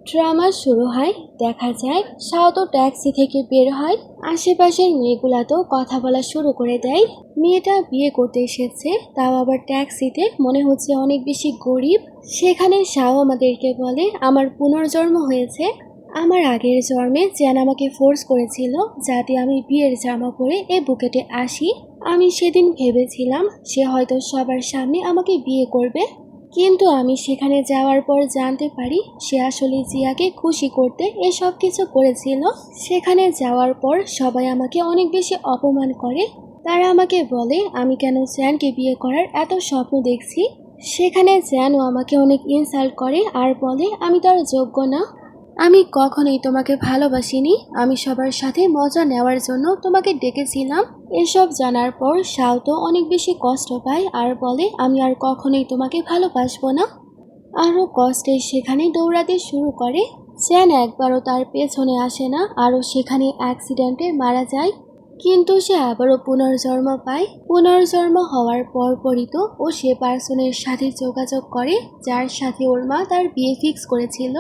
Drama শুরু হয়। দেখা যায় শাও তো ট্যাক্সি থেকে বের হয়, আশেপাশের মেয়েগুলা তো কথা বলা শুরু করে দেয়। মেয়েটা বিয়ে করতে এসেছে, তাও আবার ট্যাক্সিতে, মনে হচ্ছে অনেক বেশি গরিব। সেখানে শাও আমাদেরকে বলে আমার পুনর্জন্ম হয়েছে। আমার আগের জন্মে জ্যান আমাকে ফোর্স করেছিল যাতে আমি বিয়ের জামা পরে এ বুকেটে আসি। আমি সেদিন ভেবেছিলাম সে হয়তো সবার সামনে আমাকে বিয়ে করবে, কিন্তু আমি সেখানে যাওয়ার পর জানতে পারি সে আসলে জিয়াকে খুশি করতে এসব কিছু করেছিল। সেখানে যাওয়ার পর সবাই আমাকে অনেক বেশি অপমান করে। তারা আমাকে বলে আমি কেন জ্যানকে বিয়ে করার এত স্বপ্ন দেখছি। সেখানে জ্যানও আমাকে অনেক ইনসাল্ট করে আর বলে আমি তার যোগ্য না। আমি কখনোই তোমাকে ভালোবাসিনি, আমি সবার সাথে মজা নেওয়ার জন্য তোমাকে ডেকেছিলাম। এসব জানার পর শাও তো অনেক বেশি কষ্ট পায় আর বলে আমি আর কখনোই তোমাকে ভালোবাসবো না। আরও কষ্টে সেখানে দৌড়াতে শুরু করে। চ্যান একবারও তার পেছনে আসে না, আরও সেখানে অ্যাক্সিডেন্টে মারা যায়। কিন্তু সে আবারও পুনর্জন্ম পায়। পুনর্জন্ম হওয়ার পরপরই তো ও সে পার্সনের সাথে যোগাযোগ করে যার সাথে ওর মা তার বিয়ে ফিক্স করেছিল।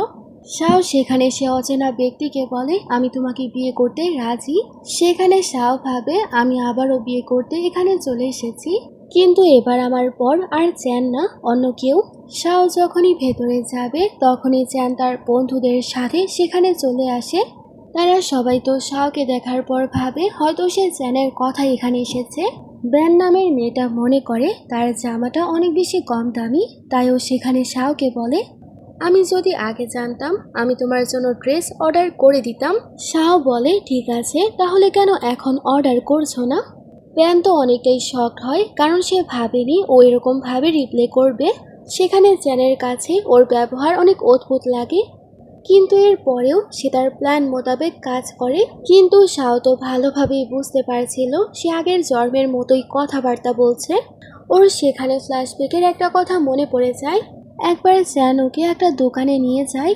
শাও সেখানে সে অচেনা ব্যক্তিকে বলে আমি তোমাকে বিয়ে করতে রাজি। সেখানে শাও ভাবে আমি আবারও বিয়ে করতে এখানে চলে এসেছি, কিন্তু এবার আমার পর আর চ্যান না, অন্য কেউ। শাও যখনই ভেতরে যাবে তখনই চ্যান তার বন্ধুদের সাথে সেখানে চলে আসে। তারা সবাই তো শাওকে দেখার পর ভাবে হয়তো সে চ্যানের কথা এখানে এসেছে। ব্যান নামের মেয়েটা মনে করে তার জামাটা অনেক বেশি কম দামি, তাই ও সেখানে শাওকে বলে আমি যদি আগে জানতাম আমি তোমার জন্য ড্রেস অর্ডার করে দিতাম। শাও বলে ঠিক আছে, তাহলে কেন এখন অর্ডার করছো না? ব্যান তো অনেকটাই শকড হয়, কারণ সে ভাবেনি ও এরকম ভাবে রিপ্লে করবে। সেখানে চ্যানের কাছে ওর ব্যবহার অনেক অদ্ভুত লাগে, কিন্তু এর পরেও সে তার প্ল্যান মোতাবেক কাজ করে। কিন্তু শাও তো ভালোভাবেই বুঝতে পারছিল সে আগের জন্মের মতোই কথাবার্তা বলছে। ওর সেখানে ফ্ল্যাশব্যাকের একটা কথা মনে পড়ে যায়। একবার চ্যান ওকে একটা দোকানে নিয়ে যায়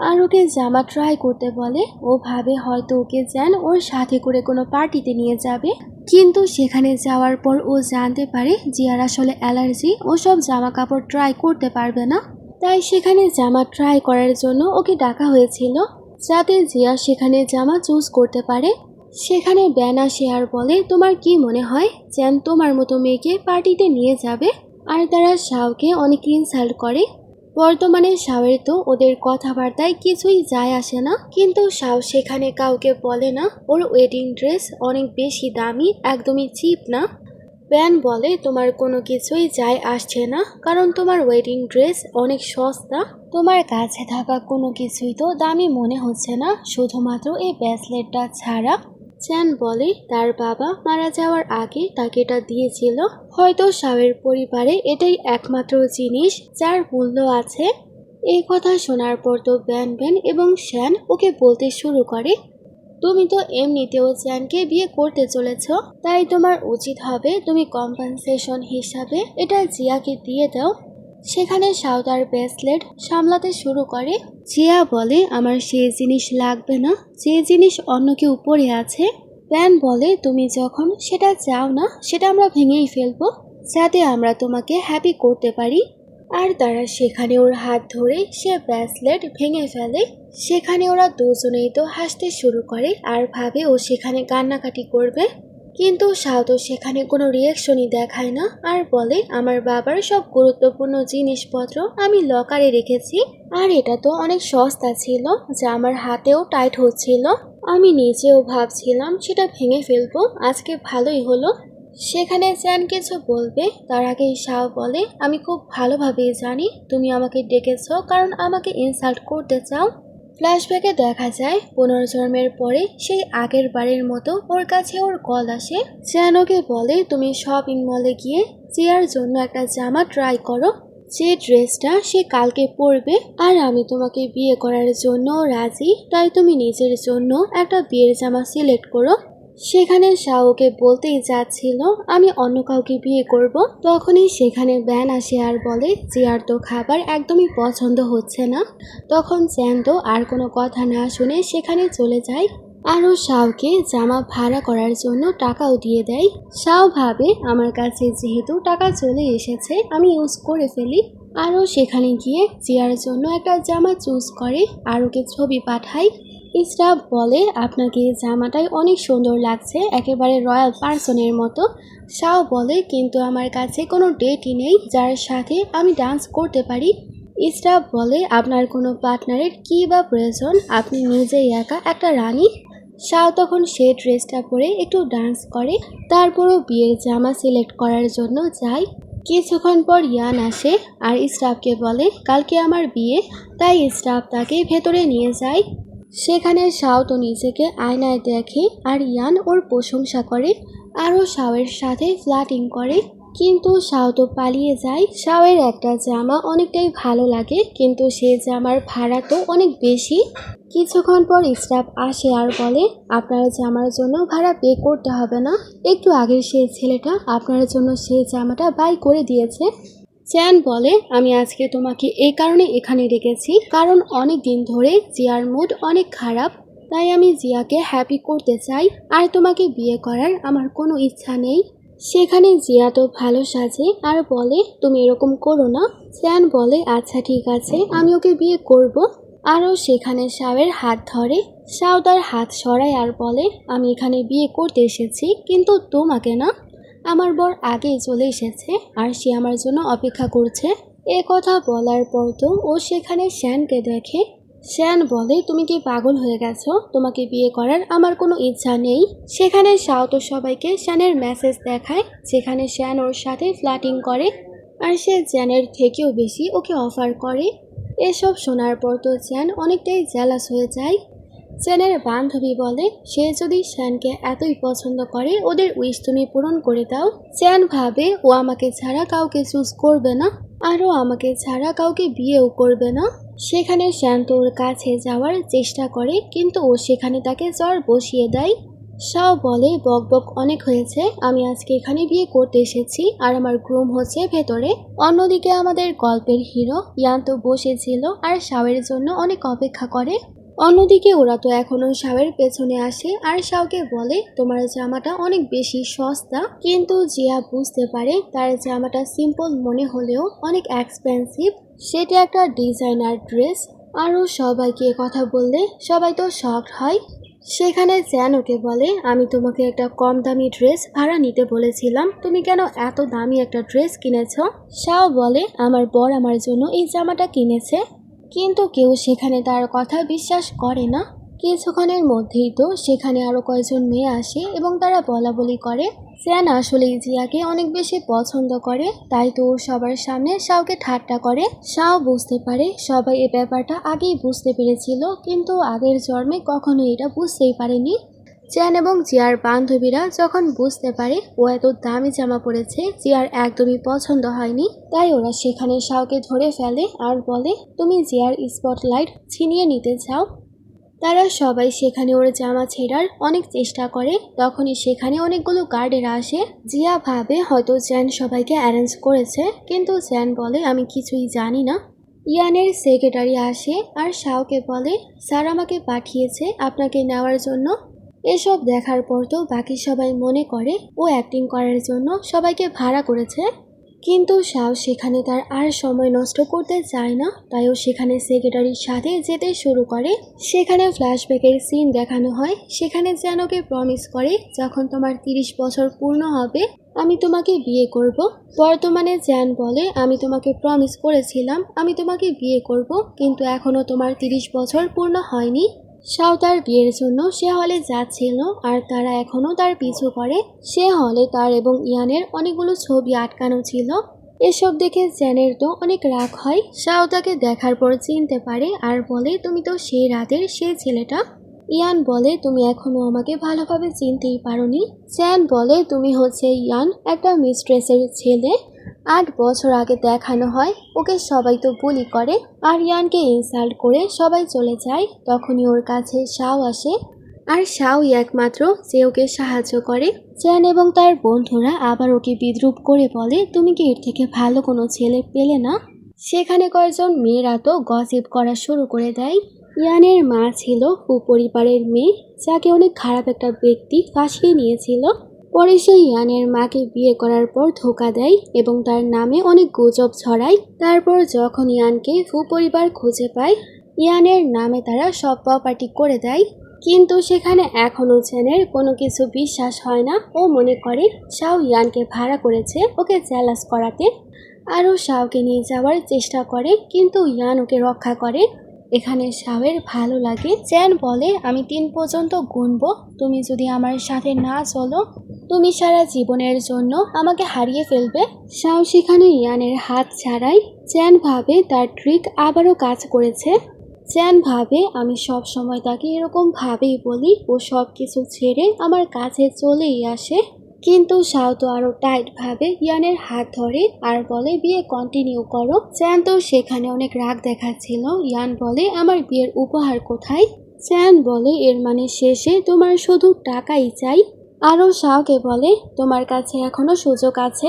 আর ওকে জামা ট্রাই করতে বলে। ও ভাবে হয়তো ওকে চ্যান ওর সাথে করে কোনো পার্টিতে নিয়ে যাবে, কিন্তু সেখানে যাওয়ার পর ও জানতে পারে জিয়ার আসলে অ্যালার্জি, ও সব জামা কাপড় ট্রাই করতে পারবে না। তাই সেখানে জামা ট্রাই করার জন্য ওকে ডাকা হয়েছিল যাতে জিয়া সেখানে জামা চুজ করতে পারে। সেখানে ব্যান আসে আর বলে তোমার কি মনে হয় চ্যান তোমার মতো মেয়েকে পার্টিতে নিয়ে যাবে? আর তারা শাওকে অনেক ইনসাল্ট করে। বর্তমানে শাওয়ের তো ওদের কথাবার্তায় কিছুই যায় আসে না, কিন্তু শাও সেখানে কাউকে বলে না ওর ওয়েডিং ড্রেস অনেক বেশি দামি, একদমই চিপ না। ব্যান বলে তোমার কোনো কিছুই যায় আসছে না, কারণ তোমার ওয়েডিং ড্রেস অনেক সস্তা। তোমার কাছে থাকা কোনো কিছুই তো দামি মনে হচ্ছে না, শুধুমাত্র এই ব্রেসলেটটা ছাড়া। চ্যান বলে তার বাবা মারা যাওয়ার আগে তাকে এটা দিয়েছিল, হয়তো শাওয়ের পরিবারে এটাই একমাত্র জিনিস যার মূল্য আছে। এই কথা শোনার পর তো ব্যান ব্যান এবং শ্যান ওকে বলতে শুরু করে তুমি তো এমনিতেও চ্যানকে বিয়ে করতে চলেছ, তাই তোমার উচিত হবে তুমি কম্পেনসেশন হিসাবে এটা জিয়াকে দিয়ে দাও। সেখানে শাও তার ব্রেসলেট সামলাতে শুরু করে। জিয়া বলে আমার সেই জিনিস লাগবে না, যে জিনিস অন্য কেউ পরে আছে। প্ল্যান বলে তুমি যখন সেটা চাও না সেটা আমরা ভেঙেই ফেলবো, যাতে আমরা তোমাকে হ্যাপি করতে পারি। আর তারা সেখানে ওর হাত ধরে সে ব্রেসলেট ভেঙে ফেলে। সেখানে ওরা দুজনেই তো হাসতে শুরু করে আর ভাবে ও সেখানে কান্নাকাটি করবে, কিন্তু শাও তো সেখানে কোনো রিয়াকশনই দেখায় না আর বলে আমার বাবার সব গুরুত্বপূর্ণ জিনিসপত্র আমি লকারে রেখেছি, আর এটা তো অনেক সস্তা ছিল যা আমার হাতেও টাইট হচ্ছিল। আমি নিজেও ভাবছিলাম সেটা ভেঙে ফেলবো, আজকে ভালোই হলো। সেখানে চ্যান কিছু বলবে তার আগেই শাও বলে আমি খুব ভালোভাবেই জানি তুমি আমাকে ডেকেছ কারণ আমাকে ইনসাল্ট করতে চাও। ফ্ল্যাশব্যাকে দেখা যায় পুনর্জন্মের পরে সেই আগের বারের মতো ওর কাছে ওর কল আসে। চ্যান ওকে বলে তুমি শপিং মলে গিয়ে জিয়ার জন্য একটা জামা ট্রাই করো, যে ড্রেসটা সে কালকে পরবে। আর আমি তোমাকে বিয়ে করার জন্য রাজি, তাই তুমি নিজের জন্য একটা বিয়ের জামা সিলেক্ট করো। সেখানে শাওকে বলতেই যাচ্ছিল আমি অন্য কাউকে বিয়ে করব, তখনই সেখানে ব্যান আসে আর বলে জিয়ার তো খাবার একদমই পছন্দ হচ্ছে না। তখন চ্যান তো আর কোনো কথা না শুনে সেখানে চলে যায় আরও শাওকে জামা ভাড়া করার জন্য টাকাও দিয়ে দেয়। শাও ভাবে আমার কাছে যেহেতু টাকা চলে এসেছে আমি ইউজ করে ফেলি। আরও সেখানে গিয়ে জিয়ার জন্য একটা জামা চুজ করে আর ওকে ছবি পাঠায়। ইসরাফ বলে, আপনাকে এই জামাটাই অনেক সুন্দর লাগছে, একেবারে রয়্যাল পার্সনের মতো। শাও বলে, কিন্তু আমার কাছে কোনো ডেটই নেই যার সাথে আমি ডান্স করতে পারি। ইসরাফ বলে, আপনার কোনো পার্টনারের কী বা প্রয়োজন, আপনি নিজেই একা একটা রানী। শাও তখন সে ড্রেসটা পরে একটু ডান্স করে, তারপরও বিয়ের জামা সিলেক্ট করার জন্য যায়। কিছুক্ষণ পর ইয়ান আসে আর ইসরাফকে বলে, কালকে আমার বিয়ে, তাই ইসরাফ তাকে ভেতরে নিয়ে যায়। সেখানে শাও তো নিজেকে আয়নায় দেখে আর ইয়ান ওর প্রশংসা করে, আরও শাওয়ের সাথে ফ্লার্টিং করে। কিন্তু শাও তো পালিয়ে যায়। শাওয়ের একটা জামা অনেকটাই ভালো লাগে, কিন্তু সে জামার ভাড়া তো অনেক বেশি। কিছুক্ষণ পর ইসরাফ আসে আর বলে, আপনার জামার জন্য ভাড়া পে করতে হবে না, একটু আগের সেই ছেলেটা আপনার জন্য সেই জামাটা বাই করে দিয়েছে। চ্যান বলে, আমি আজকে তোমাকে এই কারণে এখানে রেখেছি, কারণ অনেক দিন ধরে জিয়ার মুড অনেক খারাপ, তাই আমি জিয়াকে হ্যাপি করতে চাই, আর তোমাকে বিয়ে করার আমার কোনো ইচ্ছা নেই। সেখানে জিয়া তো ভালো সাজে আর বলে, তুমি এরকম করো না। চ্যান বলে, আচ্ছা ঠিক আছে, আমি ওকে বিয়ে করব। আরও সেখানে শাওয়ের হাত ধরে। শাও তার হাত সরায় আর বলে, আমি এখানে বিয়ে করতে এসেছি, কিন্তু তোমাকে না। আমার বর আগেই চলে এসেছে আর সে আমার জন্য অপেক্ষা করছে। এ কথা বলার পর তো ও সেখানে শ্যানকে দেখে। শ্যান বলে, তুমি কি পাগল হয়ে গেছো, তোমাকে বিয়ে করার আমার কোনো ইচ্ছা নেই। সেখানে শাও তো সবাইকে শ্যানের মেসেজ দেখায়, যেখানে শ্যান ওর সাথে ফ্লার্টিং করে আর সে জ্যানের থেকেও বেশি ওকে অফার করে। এসব শোনার পর তো চ্যান অনেকটাই জেলাস হয়ে যায়। চ্যানের বান্ধবী বলে, সে যদি শ্যানকে এতই পছন্দ করে, ওদের উইশ তুমি পূরণ করে দাও। চ্যান ভাবে, ও আমাকে ছাড়া কাউকে চুজ করবে না, আরও আমাকে ছাড়া কাউকে বিয়েও করবে না। সেখানে শ্যান তো ওর কাছে যাওয়ার চেষ্টা করে, কিন্তু ও সেখানে তাকে জ্বর বসিয়ে দেয়। শাও বলে, বক বক অনেক হয়েছে, আমি আজকে এখানে বিয়ে করতে এসেছি আর আমার গ্রুম হচ্ছে ভেতরে। অন্যদিকে আমাদের গল্পের হিরো ইয়ান তো বসেছিল আর শাওয়ের জন্য অনেক অপেক্ষা করে। অন্যদিকে ওরা তো এখনো শাওয়ের পেছনে আসে আর শাওকে বলে, তোমার জামাটা অনেক বেশি সস্তা। কিন্তু জিয়া বুঝতে পারে তার জামাটা সিম্পল মনে হলেও অনেক এক্সপেন্সিভ, সেটা একটা ডিজাইনার ড্রেস। আরও সবাইকে কথা বললে সবাই তো শকড হয়। সেখানে চ্যান ওকে বলে, আমি তোমাকে একটা কম দামি ড্রেস ভাড়া নিতে বলেছিলাম, তুমি কেন এত দামি একটা ড্রেস কিনেছ? শাও বলে, আমার বর আমার জন্য এই জামাটা কিনেছে। কিন্তু কেউ সেখানে তার কথা বিশ্বাস করে না। কিছুক্ষণের মধ্যেই তো সেখানে আরও কয়েকজন মেয়ে আসে এবং তারা বলা বলি করে চ্যান আসলেই জিয়াকে অনেক বেশি পছন্দ করে, তাই তো ও সবার সামনে শাওকে ঠাট্টা করে। শাও বুঝতে পারে সবাই এই ব্যাপারটা আগেই বুঝতে পেরেছিল, কিন্তু আগের জন্মে কখনো এটা বুঝতেই পারেনি। চ্যান এবং জিয়ার বান্ধবীরা যখন বুঝতে পারে ও এত দামি জামা পরেছে জিয়ার একদমই পছন্দ হয়নি, তাই ওরা সেখানে শাওকে ধরে ফেলে আর বলে, তুমি জিয়ার স্পটলাইট ছিনিয়ে নিতে চাও। তারা সবাই সেখানে ওর জামা ছেঁড়ার অনেক চেষ্টা করে। তখনই সেখানে অনেকগুলো গার্ডেরা আসে। জিয়া ভাবে হয়তো চ্যান সবাইকে অ্যারেঞ্জ করেছে, কিন্তু চ্যান বলে, আমি কিছুই জানি না। ইয়ানের সেক্রেটারি আসে আর শাওকে বলে, স্যার আমাকে পাঠিয়েছে আপনাকে নেওয়ার জন্য। এসব দেখার পর তো বাকি সবাই মনে করে ও অ্যাক্টিং করার জন্য সবাইকে ভাড়া করেছে। কিন্তু শাও সেখানে তার আর সময় নষ্ট করতে চায় না, তাই ও সেখানে সেক্রেটারির সাথে যেতে শুরু করে। সেখানে ফ্ল্যাশব্যাকের সিন দেখানো হয়। সেখানে জ্যানকে প্রমিস করে, যখন তোমার 30 বছর পূর্ণ হবে আমি তোমাকে বিয়ে করব। বর্তমানে জ্যান বলে, আমি তোমাকে প্রমিস করেছিলাম আমি তোমাকে বিয়ে করব, কিন্তু এখনো তোমার 30 বছর পূর্ণ হয়নি। শাও তার বিয়ের জন্য সে হলে যাচ্ছিল আর তারা এখনো তার পিছু করে। সে হলে তার এবং ইয়ানের অনেকগুলো ছবি আটকানো ছিল। এসব দেখে জ্যানের তো অনেক রাগ হয়। শাও তাকে দেখার পর চিনতে পারে আর বলে, তুমি তো সেই রাতের সেই ছেলেটা। ইয়ান বলে, তুমি এখনো আমাকে ভালোভাবে চিনতেই পারোনি। চ্যান বলে, তুমি হচ্ছে ইয়ান, একটা মিস্ট্রেসের ছেলে। 8 বছর আগে দেখানো হয়, ওকে সবাই তো বুলি করে আর ইয়ানকে ইনসাল্ট করে সবাই চলে যায়। তখনই ওর কাছে শাও আসে আর শাওই একমাত্র যে ওকে সাহায্য করে। চ্যান এবং তার বন্ধুরা আবার ওকে বিদ্রূপ করে বলে, তুমি কি এর থেকে ভালো কোনো ছেলে পেলে না? সেখানে কয়েকজন মেয়েরা তো গসিপ করা শুরু করে দেয়। ইয়ানের মা ছিল কুপরিবারের মেয়ে, যাকে অনেক খারাপ একটা ব্যক্তি ফাঁসিয়ে নিয়েছিল। পরে সে ইয়ানের মাকে বিয়ে করার পর ধোঁকা দেয় এবং তার নামে অনেক গুজব ছড়ায়। তারপর যখন ইয়ানকে পরিবার খুঁজে পায়, ইয়ানের নামে তারা সব প্রপার্টি করে দেয়। কিন্তু সেখানে এখনও চ্যানের কোনো কিছু বিশ্বাস হয় না। ও মনে করে শাও ইয়ানকে ভাড়া করেছে ওকে জ্যালাস করাতে। আরও শাওকে নিয়ে যাওয়ার চেষ্টা করে, কিন্তু ইয়ান ওকে রক্ষা করে। এখানে শাওয়ের ভালো লাগে। চ্যান বলে, আমি 3 পর্যন্ত গুনবো, তুমি যদি আমার সাথে না চলো তুমি সারা জীবনের জন্য আমাকে হারিয়ে ফেলবে। শাও সেখানে ইয়ানের হাত ছাড়াই। চ্যান ভাবে তার ট্রিক আবারও কাজ করেছে। চ্যান ভাবে আমি সব সময় তাকে এরকম ভাবেই বলি, ও সব কিছু ছেড়ে আমার কাছে চলেই আসে। কিন্তু শাও তো আরো টাইট ভাবে ইয়ানের হাত ধরে আর বলে বিয়ে কন্টিনিউ করো। চ্যান তো সেখানে অনেক রাগ দেখাচ্ছিল। ইয়ান বলে, আমার বিয়ের উপহার কোথায়? চ্যান বলে, এর মানে শেষে তোমার শুধু টাকাই চাই। আরও শাওকে বলে, তোমার কাছে এখনো সুযোগ আছে,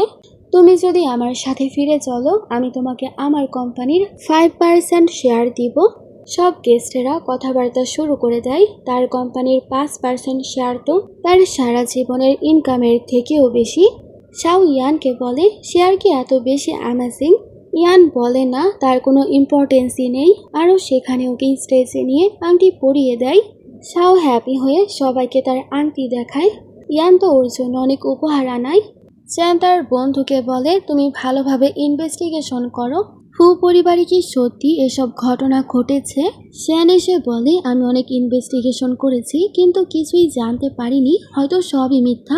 তুমি যদি আমার সাথে ফিরে চলো আমি তোমাকে আমার কোম্পানির 5% শেয়ার দিব। সব গেস্টেরা কথাবার্তা শুরু করে দেয়। তার কোম্পানির 5% শেয়ার তো তার সারা জীবনের ইনকামের থেকেও বেশি। শাও ইয়ানকে বলে, শেয়ার কি এত বেশি অ্যামেজিং? ইয়ান বলে না, তার কোনো ইম্পর্টেন্সই নেই। আরও সেখানে ওকে স্টেজে নিয়ে আংটি পরিয়ে দেয়। শাও হ্যাপি হয়ে সবাইকে তার আংটি দেখায়। ইয়ান তো ওর জন্য অনেক উপহার আনায়। চ্যান তার বন্ধুকে বলে, তুমি ভালোভাবে ইনভেস্টিগেশন করো, পরিবারে কি সত্যি এসব ঘটনা ঘটেছে? চ্যান এসে বলে, আমি অনেক ইনভেস্টিগেশন করেছি কিন্তু কিছুই জানতে পারিনি, হয়তো সবই মিথ্যা।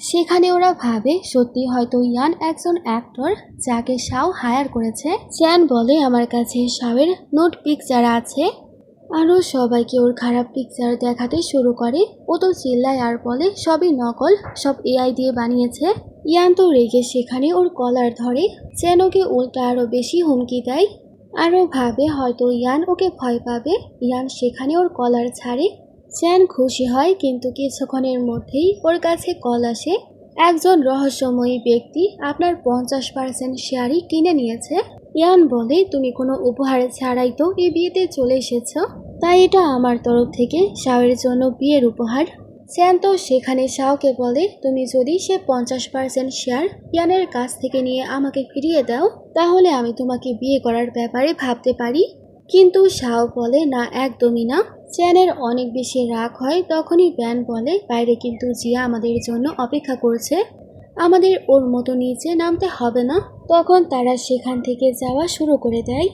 সেখানে ওরা ভাবে সত্যি হয়তো ইয়ান একজন অ্যাক্টর যাকে শাও হায়ার করেছে। চ্যান বলে, আমার কাছে শাওয়ের নোট পিকচার আছে। আরও সবাইকে ওর খারাপ পিকচার দেখাতে শুরু করে। ও তো চিল্লায় আর বলে সবই নকল, সব এআই দিয়ে বানিয়েছে। ইয়ান তো রেগে সেখানে ওর কলার ধরে। চ্যান ওকে উল্টা আরও বেশি হুমকি দেয়। আরও ভাবে হয়তো ইয়ান ওকে ভয় পাবে। ইয়ান সেখানে ওর কলার ছাড়ে। চ্যান খুশি হয়, কিন্তু কিছুক্ষণের মধ্যেই ওর কাছে কল আসে। একজন রহস্যময়ী ব্যক্তি আপনার 50% শেয়ারই কিনে নিয়েছে। ইয়ান বলে, তুমি কোনো উপহার ছাড়াই তো এই বিয়েতে চলে এসেছ, তাই এটা আমার তরফ থেকে শাওয়ের জন্য বিয়ের উপহার। চ্যান তো সেখানে শাওকে বলে, তুমি যদি সে 50% শেয়ার ইয়ানের কাছ থেকে নিয়ে আমাকে ফিরিয়ে দাও তাহলে আমি তোমাকে বিয়ে করার ব্যাপারে ভাবতে পারি। কিন্তু শাও বলে, না, একদমই না। চ্যানের অনেক বেশি রাগ হয়। তখনই ব্যান বলে, বাইরে কিন্তু জিয়া আমাদের জন্য অপেক্ষা করছে, আমাদের ওর মতো নিচে নামতে হবে না। তখন তারা সেখান থেকে যাওয়া শুরু করে দেয়।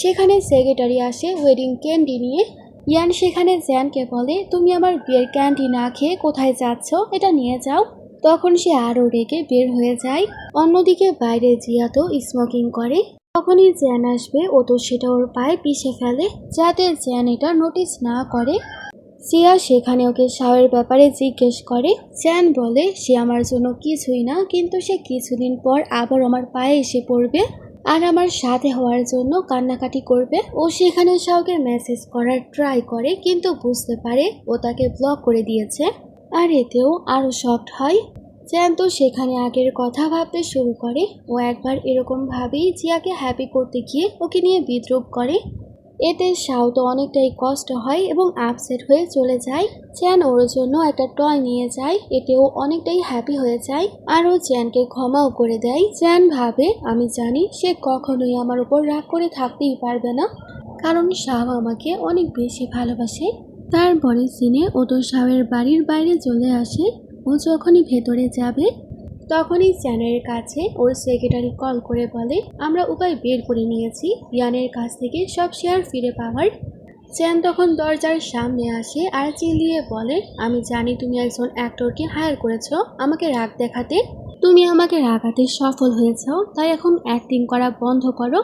সেখানে সেক্রেটারি আসে ওয়েডিং ক্যান্ডি নিয়ে। ইয়ান সেখানে চ্যানকে বলে, তুমি আমার বিয়ের ক্যান্ডি না খেয়ে কোথায় যাচ্ছ, এটা নিয়ে যাও। তখন সে আরও রেগে বের হয়ে যায়। অন্যদিকে বাইরে জিয়া তো স্মোকিং করে। তখনই চ্যান আসবে, ও তো সেটা ওর পায়ে পিষে ফেলে যাতে চ্যান এটা নোটিস না করে। জিয়া সেখানে ওকে শাওয়ের ব্যাপারে জিজ্ঞেস করে। চ্যান বলে, সে আমার জন্য কিছুই না, কিন্তু সে কিছুদিন পর আবার আমার পায়ে এসে পড়বে আর আমার সাথে হওয়ার জন্য কান্নাকাটি করবে। ও সেখানে শাওকে মেসেজ করার ট্রাই করে, কিন্তু বুঝতে পারে ও তাকে ব্লক করে দিয়েছে। আর এতেও আরও শকড হয়। চ্যান তো সেখানে আগের কথা ভাবতে শুরু করে। ও একবার এরকম ভাবেই জিয়াকে হ্যাপি করতে গিয়ে ওকে নিয়ে বিদ্রূপ করে। এতে শাও তো অনেকটাই কষ্ট হয় এবং আপসেট হয়ে চলে যায়। চ্যান ওর জন্য একটা টয় নিয়ে যায়, এতেও অনেকটাই হ্যাপি হয়ে যায়। আর ও চ্যানকে ক্ষমাও করে দেয়। চ্যান ভাবে, আমি জানি সে কখনোই আমার উপর রাগ করে থাকতেই পারবে না, কারণ শাও আমাকে অনেক বেশি ভালোবাসে। তারপরে সিনে ও তো শাওয়ের বাড়ির বাইরে চলে আসে। ও যখনই ভেতরে যাবে তখনই চ্যানের কাছে ওর সেক্রেটারি কল করে বলে, আমরা উপায় বের করে নিয়েছি ইয়ানের কাছ থেকে সব শেয়ার ফিরে পাওয়ার। চ্যান তখন দরজার সামনে আসে আর চিল্লিয়ে বলে, আমি জানি তুমি একজন অ্যাক্টরকে হায়ার করেছ আমাকে রাগ দেখাতে, তুমি আমাকে রাগাতে সফল হয়েছ, তাই এখন অ্যাক্টিং করা বন্ধ করো।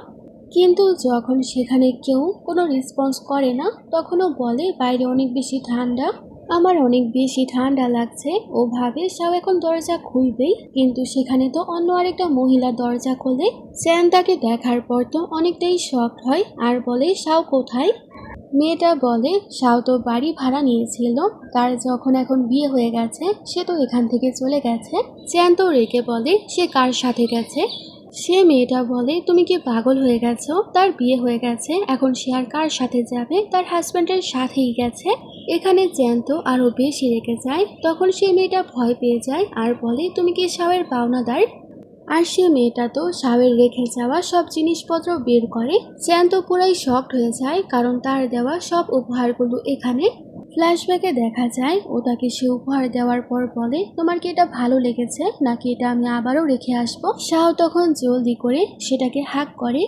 কিন্তু যখন সেখানে কেউ কোনো রেসপন্স করে না তখনও বলে, বাইরে অনেক বেশি ঠান্ডা, আমার অনেক বেশি ঠান্ডা লাগছে। ও ভাবে শাও এখন দরজা খুলবেই, কিন্তু সেখানে তো অন্য আরেকটা মহিলা দরজা খোলে। চ্যান তাকে দেখার পর তো অনেকটাই শকড হয় আর বলে, শাও কোথায়? মেয়েটা বলে, শাও তো বাড়ি ভাড়া নিয়েছিল, তার যখন এখন বিয়ে হয়ে গেছে সে তো এখান থেকে চলে গেছে। চ্যান তো রেগে বলে, সে কার সাথে গেছে? সে মেয়েটা বলে, তুমি কি পাগল হয়ে গেছো? তার বিয়ে হয়ে গেছে, এখন সে আর কার সাথে যাবে? তার হাজব্যান্ডের সাথেই গেছে। এখানে জ্যান্ত আরো বেশি রেগে যায়। তখন সে মেয়েটা ভয় পেয়ে যায় আর বলে, তুমি কি শাওয়ের পাওনাদার? আর সে মেয়েটা তো শাওয়ের রেখে যাওয়া সব জিনিসপত্র বের করে। জ্যান্ত পুরাই শকড হয়ে যায়, কারণ তার দেওয়া সব উপহারগুলো এখানে। ফ্ল্যাশব্যাকে দেখা যায় ও তাকে সে উপহার দেওয়ার পর বলে, তোমার কি এটা ভালো লেগেছে নাকি এটা আমি আবারও রেখে আসবো? শাও তখন জলদি করে সেটাকে হাক করে।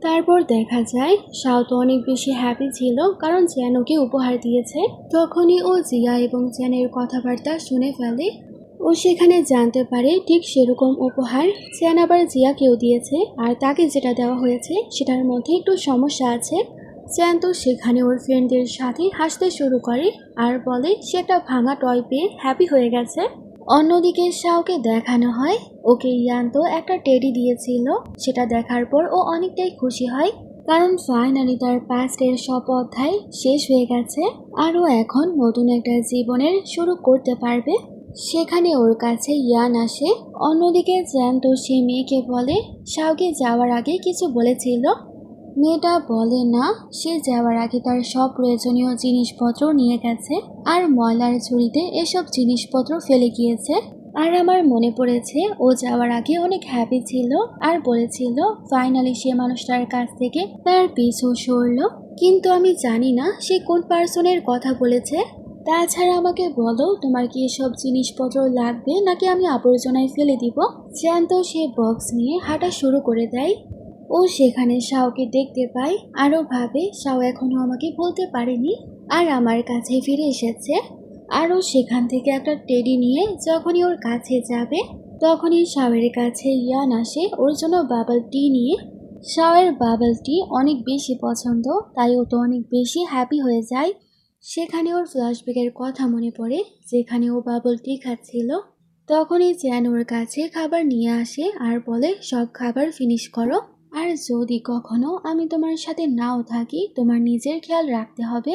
তারপর দেখা যায় শাও তো অনেক বেশি হ্যাপি ছিল, কারণ জ্যান ওকে উপহার দিয়েছে। তখনই ও জিয়া এবং জ্যানের কথাবার্তা শুনে ফেলে। ও সেখানে জানতে পারে ঠিক সেরকম উপহার জ্যান আবার জিয়াকেও দিয়েছে, আর তাকে যেটা দেওয়া হয়েছে সেটার মধ্যে একটু সমস্যা আছে। জ্যান তো সেখানে ওর ফ্রেন্ডদের সাথে হাসতে শুরু করে আর বলে সে একটা ভাঙা টয় পেয়ে হ্যাপি হয়ে গেছে। অন্যদিকে শাওকে দেখানো হয় ওকে ইয়ান তো একটা টেডি দিয়েছিল। সেটা দেখার পর ও অনেকটাই খুশি হয়, কারণ ফাইনালি তার পাস্টের সব অধ্যায় শেষ হয়ে গেছে আর ও এখন নতুন একটা জীবনের শুরু করতে পারবে। সেখানে ওর কাছে ইয়ান আসে। অন্যদিকে জ্যান তো সেই মেয়েকে বলে শাওকে যাওয়ার আগে কিছু বলেছিল। মেয়েটা বলে না, সে যাওয়ার আগে তার সব প্রয়োজনীয় জিনিসপত্র নিয়ে গেছে আর ময়লার ঝুড়িতে এসব জিনিসপত্র ফেলে গিয়েছে। আর আমার মনে পড়েছে ও যাওয়ার আগে অনেক হ্যাপি ছিল আর বলেছিল ফাইনালি সে মানুষটার কাছ থেকে তার পিছু সরলো। কিন্তু আমি জানি না সে কোন পার্সনের কথা বলেছে। তাছাড়া আমাকে বলো, তোমার কি এসব জিনিসপত্র লাগবে নাকি আমি আবর্জনায় ফেলে দিব? জ্যান্ত সে বক্স নিয়ে হাঁটা শুরু করে দেয়। ও সেখানে শাওকে দেখতে পায় আরও ভাবে শাও এখনো আমাকে বলতে পারেনি আর আমার কাছে ফিরে এসেছে। আরও সেখান থেকে একটা টেডি নিয়ে যখনই ওর কাছে যাবে তখনই শাওয়ের কাছে ইয়ান আসে ওর জন্য বাবল টি নিয়ে। শাওয়ের বাবল টি অনেক বেশি পছন্দ, তাই ও তো অনেক বেশি হ্যাপি হয়ে যায়। সেখানে ওর ফ্ল্যাশব্যাকের কথা মনে পড়ে যেখানে ও বাবল টি খাচ্ছিল। তখনই জ্যান ওর কাছে খাবার নিয়ে আসে আর বলে সব খাবার ফিনিশ করো, আর যদি কখনো আমি তোমার সাথে নাও থাকি তোমার নিজের খেয়াল রাখতে হবে।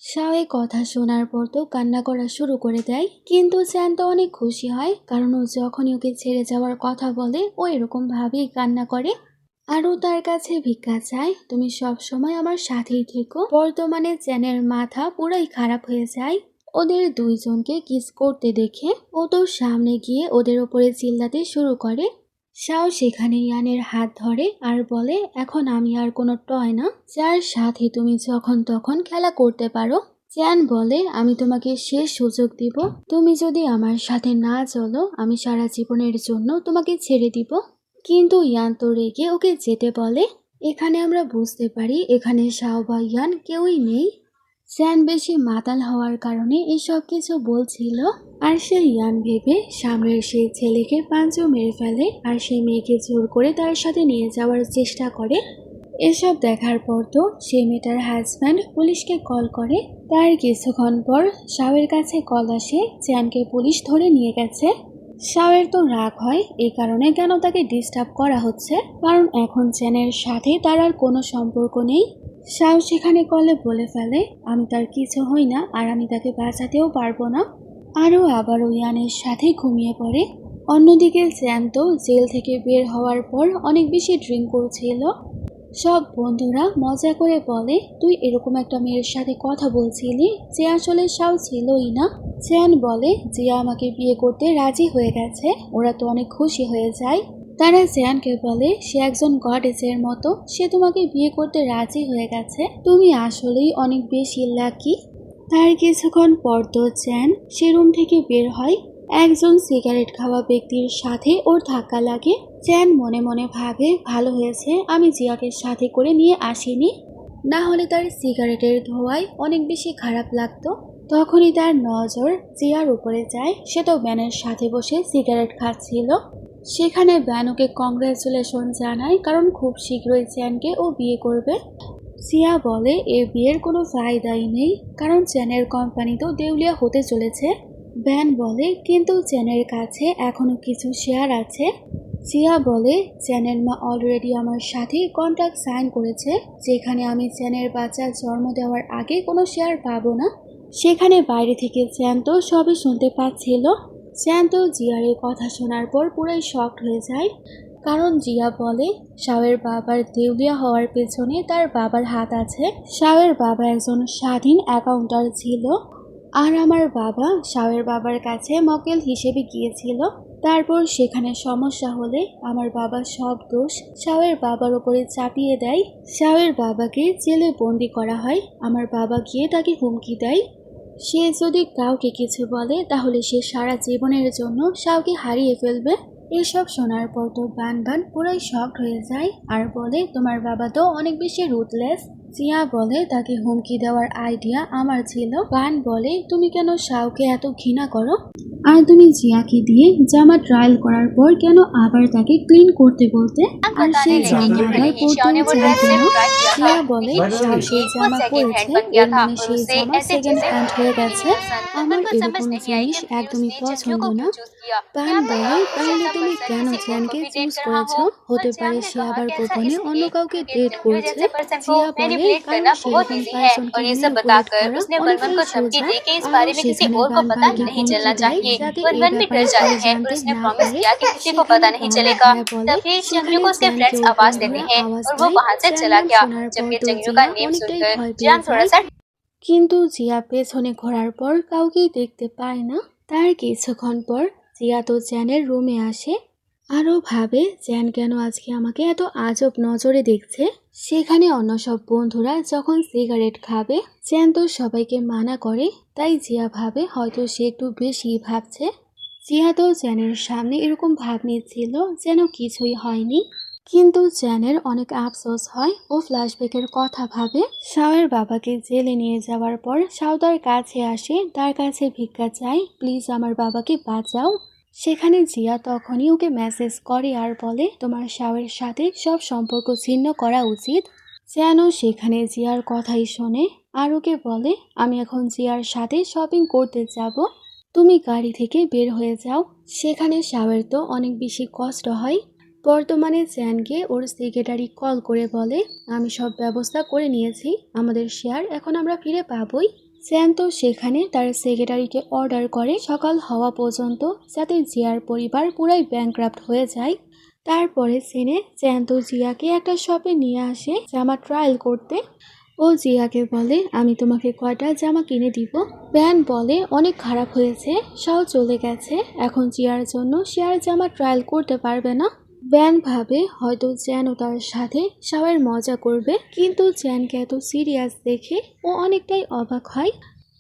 শাওয়ে কথা শোনার পর তো কান্না করা শুরু করে দেয়, কিন্তু জ্যান তো অনেক খুশি হয়, কারণ ও যখনই ওকে ছেড়ে যাওয়ার কথা বলে ও এরকম ভাবেই কান্না করে। আরও তার কাছে ভিক্ষা চায়, তুমি সব সময় আমার সাথেই থেকো। বর্তমানে জ্যানের মাথা পুরাই খারাপ হয়ে যায় ওদের দুইজনকে কিস করতে দেখে। ও তো সামনে গিয়ে ওদের ওপরে চিল্লাতে শুরু করে। শাও সেখানে ইয়ানের হাত ধরে আর বলে, এখন আমি আর কোনো টয় না যার সাথে তুমি যখন তখন খেলা করতে পারো। জ্যান বলে, আমি তোমাকে শেষ সুযোগ দিব, তুমি যদি আমার সাথে না চলো আমি সারা জীবনের জন্য তোমাকে ছেড়ে দিব। কিন্তু ইয়ান তো রেগে ওকে যেতে বলে। এখানে আমরা বুঝতে পারি এখানে শাও বা ইয়ান কেউই নেই। জ্যান বেশি মাতাল হওয়ার কারণে এসব কিছু বলছিল। আর সে ইয়ান ভেবে সামনের সেই ছেলেকে পাঁচও মেরে ফেলে আর সেই মেয়েকে জোর করে তার সাথে নিয়ে যাওয়ার চেষ্টা করে। এসব দেখার পর তো সে মেয়েটার হাজব্যান্ড পুলিশকে কল করে। তার কিছুক্ষণ পর শাওয়ের কাছে কল আসে জ্যানকে পুলিশ ধরে নিয়ে গেছে। শাওয়ের তো রাগ হয় এই কারণে কেন তাকে ডিস্টার্ব করা হচ্ছে, কারণ এখন জ্যানের সাথে তার আর কোনো সম্পর্ক নেই। শাও সেখানে কলে বলে ফেলে আমি তার কিছু হই না আর আমি তাকে বাঁচাতেও পারবো না। আরও আবারও ইয়ানের সাথে ঘুমিয়ে পড়ে। অন্যদিকে জ্যান তো জেল থেকে বের হওয়ার পর অনেক বেশি ড্রিঙ্ক করছিল। সব বন্ধুরা মজা করে বলে, তুই এরকম একটা মেয়ের সাথে কথা বলছিলি যে আসলে শাও ছিলই না। জ্যান বলে, জিয়া আমাকে বিয়ে করতে রাজি হয়ে গেছে। ওরা তো অনেক খুশি হয়ে যায়। তারা জ্যানকে বলে সে একজন গডেসের মতো, সে তোমাকে বিয়ে করতে রাজি হয়ে গেছে, তুমি আসলেই অনেক বেশি লাকি। তার কিছুক্ষণ পর তো জ্যান সে রুম থেকে বের হয়। একজন সিগারেট খাওয়া ব্যক্তির সাথে ওর ধাক্কা লাগে। জ্যান মনে মনে ভাবে ভালো হয়েছে আমি জিয়াকে সাথে করে নিয়ে আসিনি, না হলে তার সিগারেটের ধোঁয়ায় অনেক বেশি খারাপ লাগতো। তখনই তার নজর জিয়ার উপরে যায়। সে তো ব্যানের সাথে বসে সিগারেট খাচ্ছিল। সেখানে ব্যান ওকে কংগ্রেচুলেশন জানায়, কারণ খুব শীঘ্রই চ্যানকে ও বিয়ে করবে। জিয়া বলে এ বিয়ের কোনো ফায়দাই নেই, কারণ চ্যানের কোম্পানি তো দেউলিয়া হতে চলেছে। ব্যান বলে কিন্তু চ্যানের কাছে এখনো কিছু শেয়ার আছে। জিয়া বলে চ্যানের মা অলরেডি আমার সাথে কন্ট্রাক্ট সাইন করেছে, যেখানে আমি চ্যানের বাচ্চা জন্ম দেওয়ার আগে কোনো শেয়ার পাবো না। সেখানে বাইরে থেকে চ্যান তো সবই শুনতে পাচ্ছিল। চ্যান তো জিয়ারের কথা শোনার পর পুরাই শকড হয়ে যায়। কারণ জিয়া বলে শাওয়ের বাবার দেউলিয়া হওয়ার পেছনে তার বাবার হাত আছে। শাওয়ের বাবা একজন স্বাধীন অ্যাকাউন্টার ছিল, আর আমার বাবা শাওয়ের বাবার কাছে মক্কেল হিসেবে গিয়েছিল। তারপর সেখানে সমস্যা হলে আমার বাবা সব দোষ শাওয়ের বাবার উপরে চাপিয়ে দেয়। শাওয়ের বাবাকে জেলে বন্দি করা হয়। আমার বাবা গিয়ে তাকে হুমকি দেয়, সে যদি কাউকে কিছু বলে তাহলে সে সারা জীবনের জন্য শাওকে হারিয়ে ফেলবে। এসব শোনার পর তো বান পুরাই শকড হয়ে যায় আর বলে, তোমার বাবা তো অনেক বেশি রুথলেস। জিয়া বলে তাকে হুমকি দেওয়ার আইডিয়া আমার ছিল। বান বলে, তুমি কেন শাওকে এত ঘৃণা করো? আর তুমি জিয়াকে দিয়ে জামা ট্রায়াল করার পর কেন আবার তাকে ক্লিন করতে বলতে? আর সেই জামা আবার পরতেও চাইতে না। জিয়া বলে শাও সেই জামা পরেছে, এর মানে সেই জামা সেকেন্ড হ্যান্ড হয়ে গেছে। আমার এরকম জিনিস একদমই পছন্দ না। বান বলে, তাহলে তুমি কেন জ্যানকে চুজ করেছো? হতে পারে সে আবার গোপনে অন্য কাউকে ডেট করছে। জিয়া বলে, কারণ সেরকম পার্সনকে ম্যানিপুলেট করা অনেকটাই সোজা। আর সেখানে বানকে হুমকি দেয় যাতে এই ব্যাপারে কেউ জানতে না পারে। সেখানে বান হ্যাঁ বলে। সেখানে জ্যান কেউ বন্ধুরা আওয়াজ দেয়। জ্যান নাম শোনার পর তো জিয়া অনেকটাই ভয় পেয়ে যায়। কিন্তু জিয়া পেছনে ঘোরার পর কাউকেই দেখতে পায় না। তার কিছুক্ষণ পর জিয়া তো জ্যানের রুমে আসে, আরও ভাবে জ্যান কেন আজকে আমাকে এত আজব নজরে দেখছে। সেখানে অন্য সব বন্ধুরা যখন সিগারেট খাবে, জ্যান তো সবাইকে মানা করে। তাই জিয়া ভাবে হয়তো সে একটু বেশি ভাবছে। জিয়া তো জ্যানের সামনে এরকম ভাব নিচ্ছিল যেন কিছুই হয়নি। কিন্তু জ্যানের অনেক আফসোস হয়। ও ফ্ল্যাশব্যাকের কথা ভাবে। শাওয়ের বাবাকে জেলে নিয়ে যাওয়ার পর শাও তার কাছে আসে, তার কাছে ভিক্ষা চায়, প্লিজ আমার বাবাকে বাঁচাও। সেখানে জিয়া তখনই ওকে মেসেজ করে আর বলে, তোমার শাওয়ের সাথে সব সম্পর্ক ছিন্ন করা উচিত। যেন সেখানে জিয়ার কথাই শোনে আর ওকে বলে, আমি এখন জিয়ার সাথে শপিং করতে যাব, তুমি গাড়ি থেকে বের হয়ে যাও। সেখানে শাওয়ের তো অনেক বেশি কষ্ট হয়। বর্তমানে জ্যানকে ওর সেক্রেটারি কল করে বলে, আমি সব ব্যবস্থা করে নিয়েছি, আমাদের শেয়ার এখন আমরা ফিরে পাবই। জ্যান তো সেখানে তার সেক্রেটারিকে অর্ডার করে সকাল হওয়া পর্যন্ত যাতে জিয়ার পরিবার পুরাই ব্যাংক্রাফট হয়ে যায়। তারপরে সিনে জ্যান তো জিয়াকে একটা শপে নিয়ে আসে জামা ট্রায়াল করতে। ও জিয়াকে বলে, আমি তোমাকে কয়টা জামা কিনে দিব। ব্যান বলে, অনেক খারাপ হয়েছে, শাও চলে গেছে, এখন জিয়ার জন্য সে আর জামা ট্রায়াল করতে পারবে না। ব্যান ভাবে হয়তো জ্যানও তার সাথে শাওয়ের মজা করবে, কিন্তু জ্যানকে এত সিরিয়াস দেখে ও অনেকটাই অবাক হয়।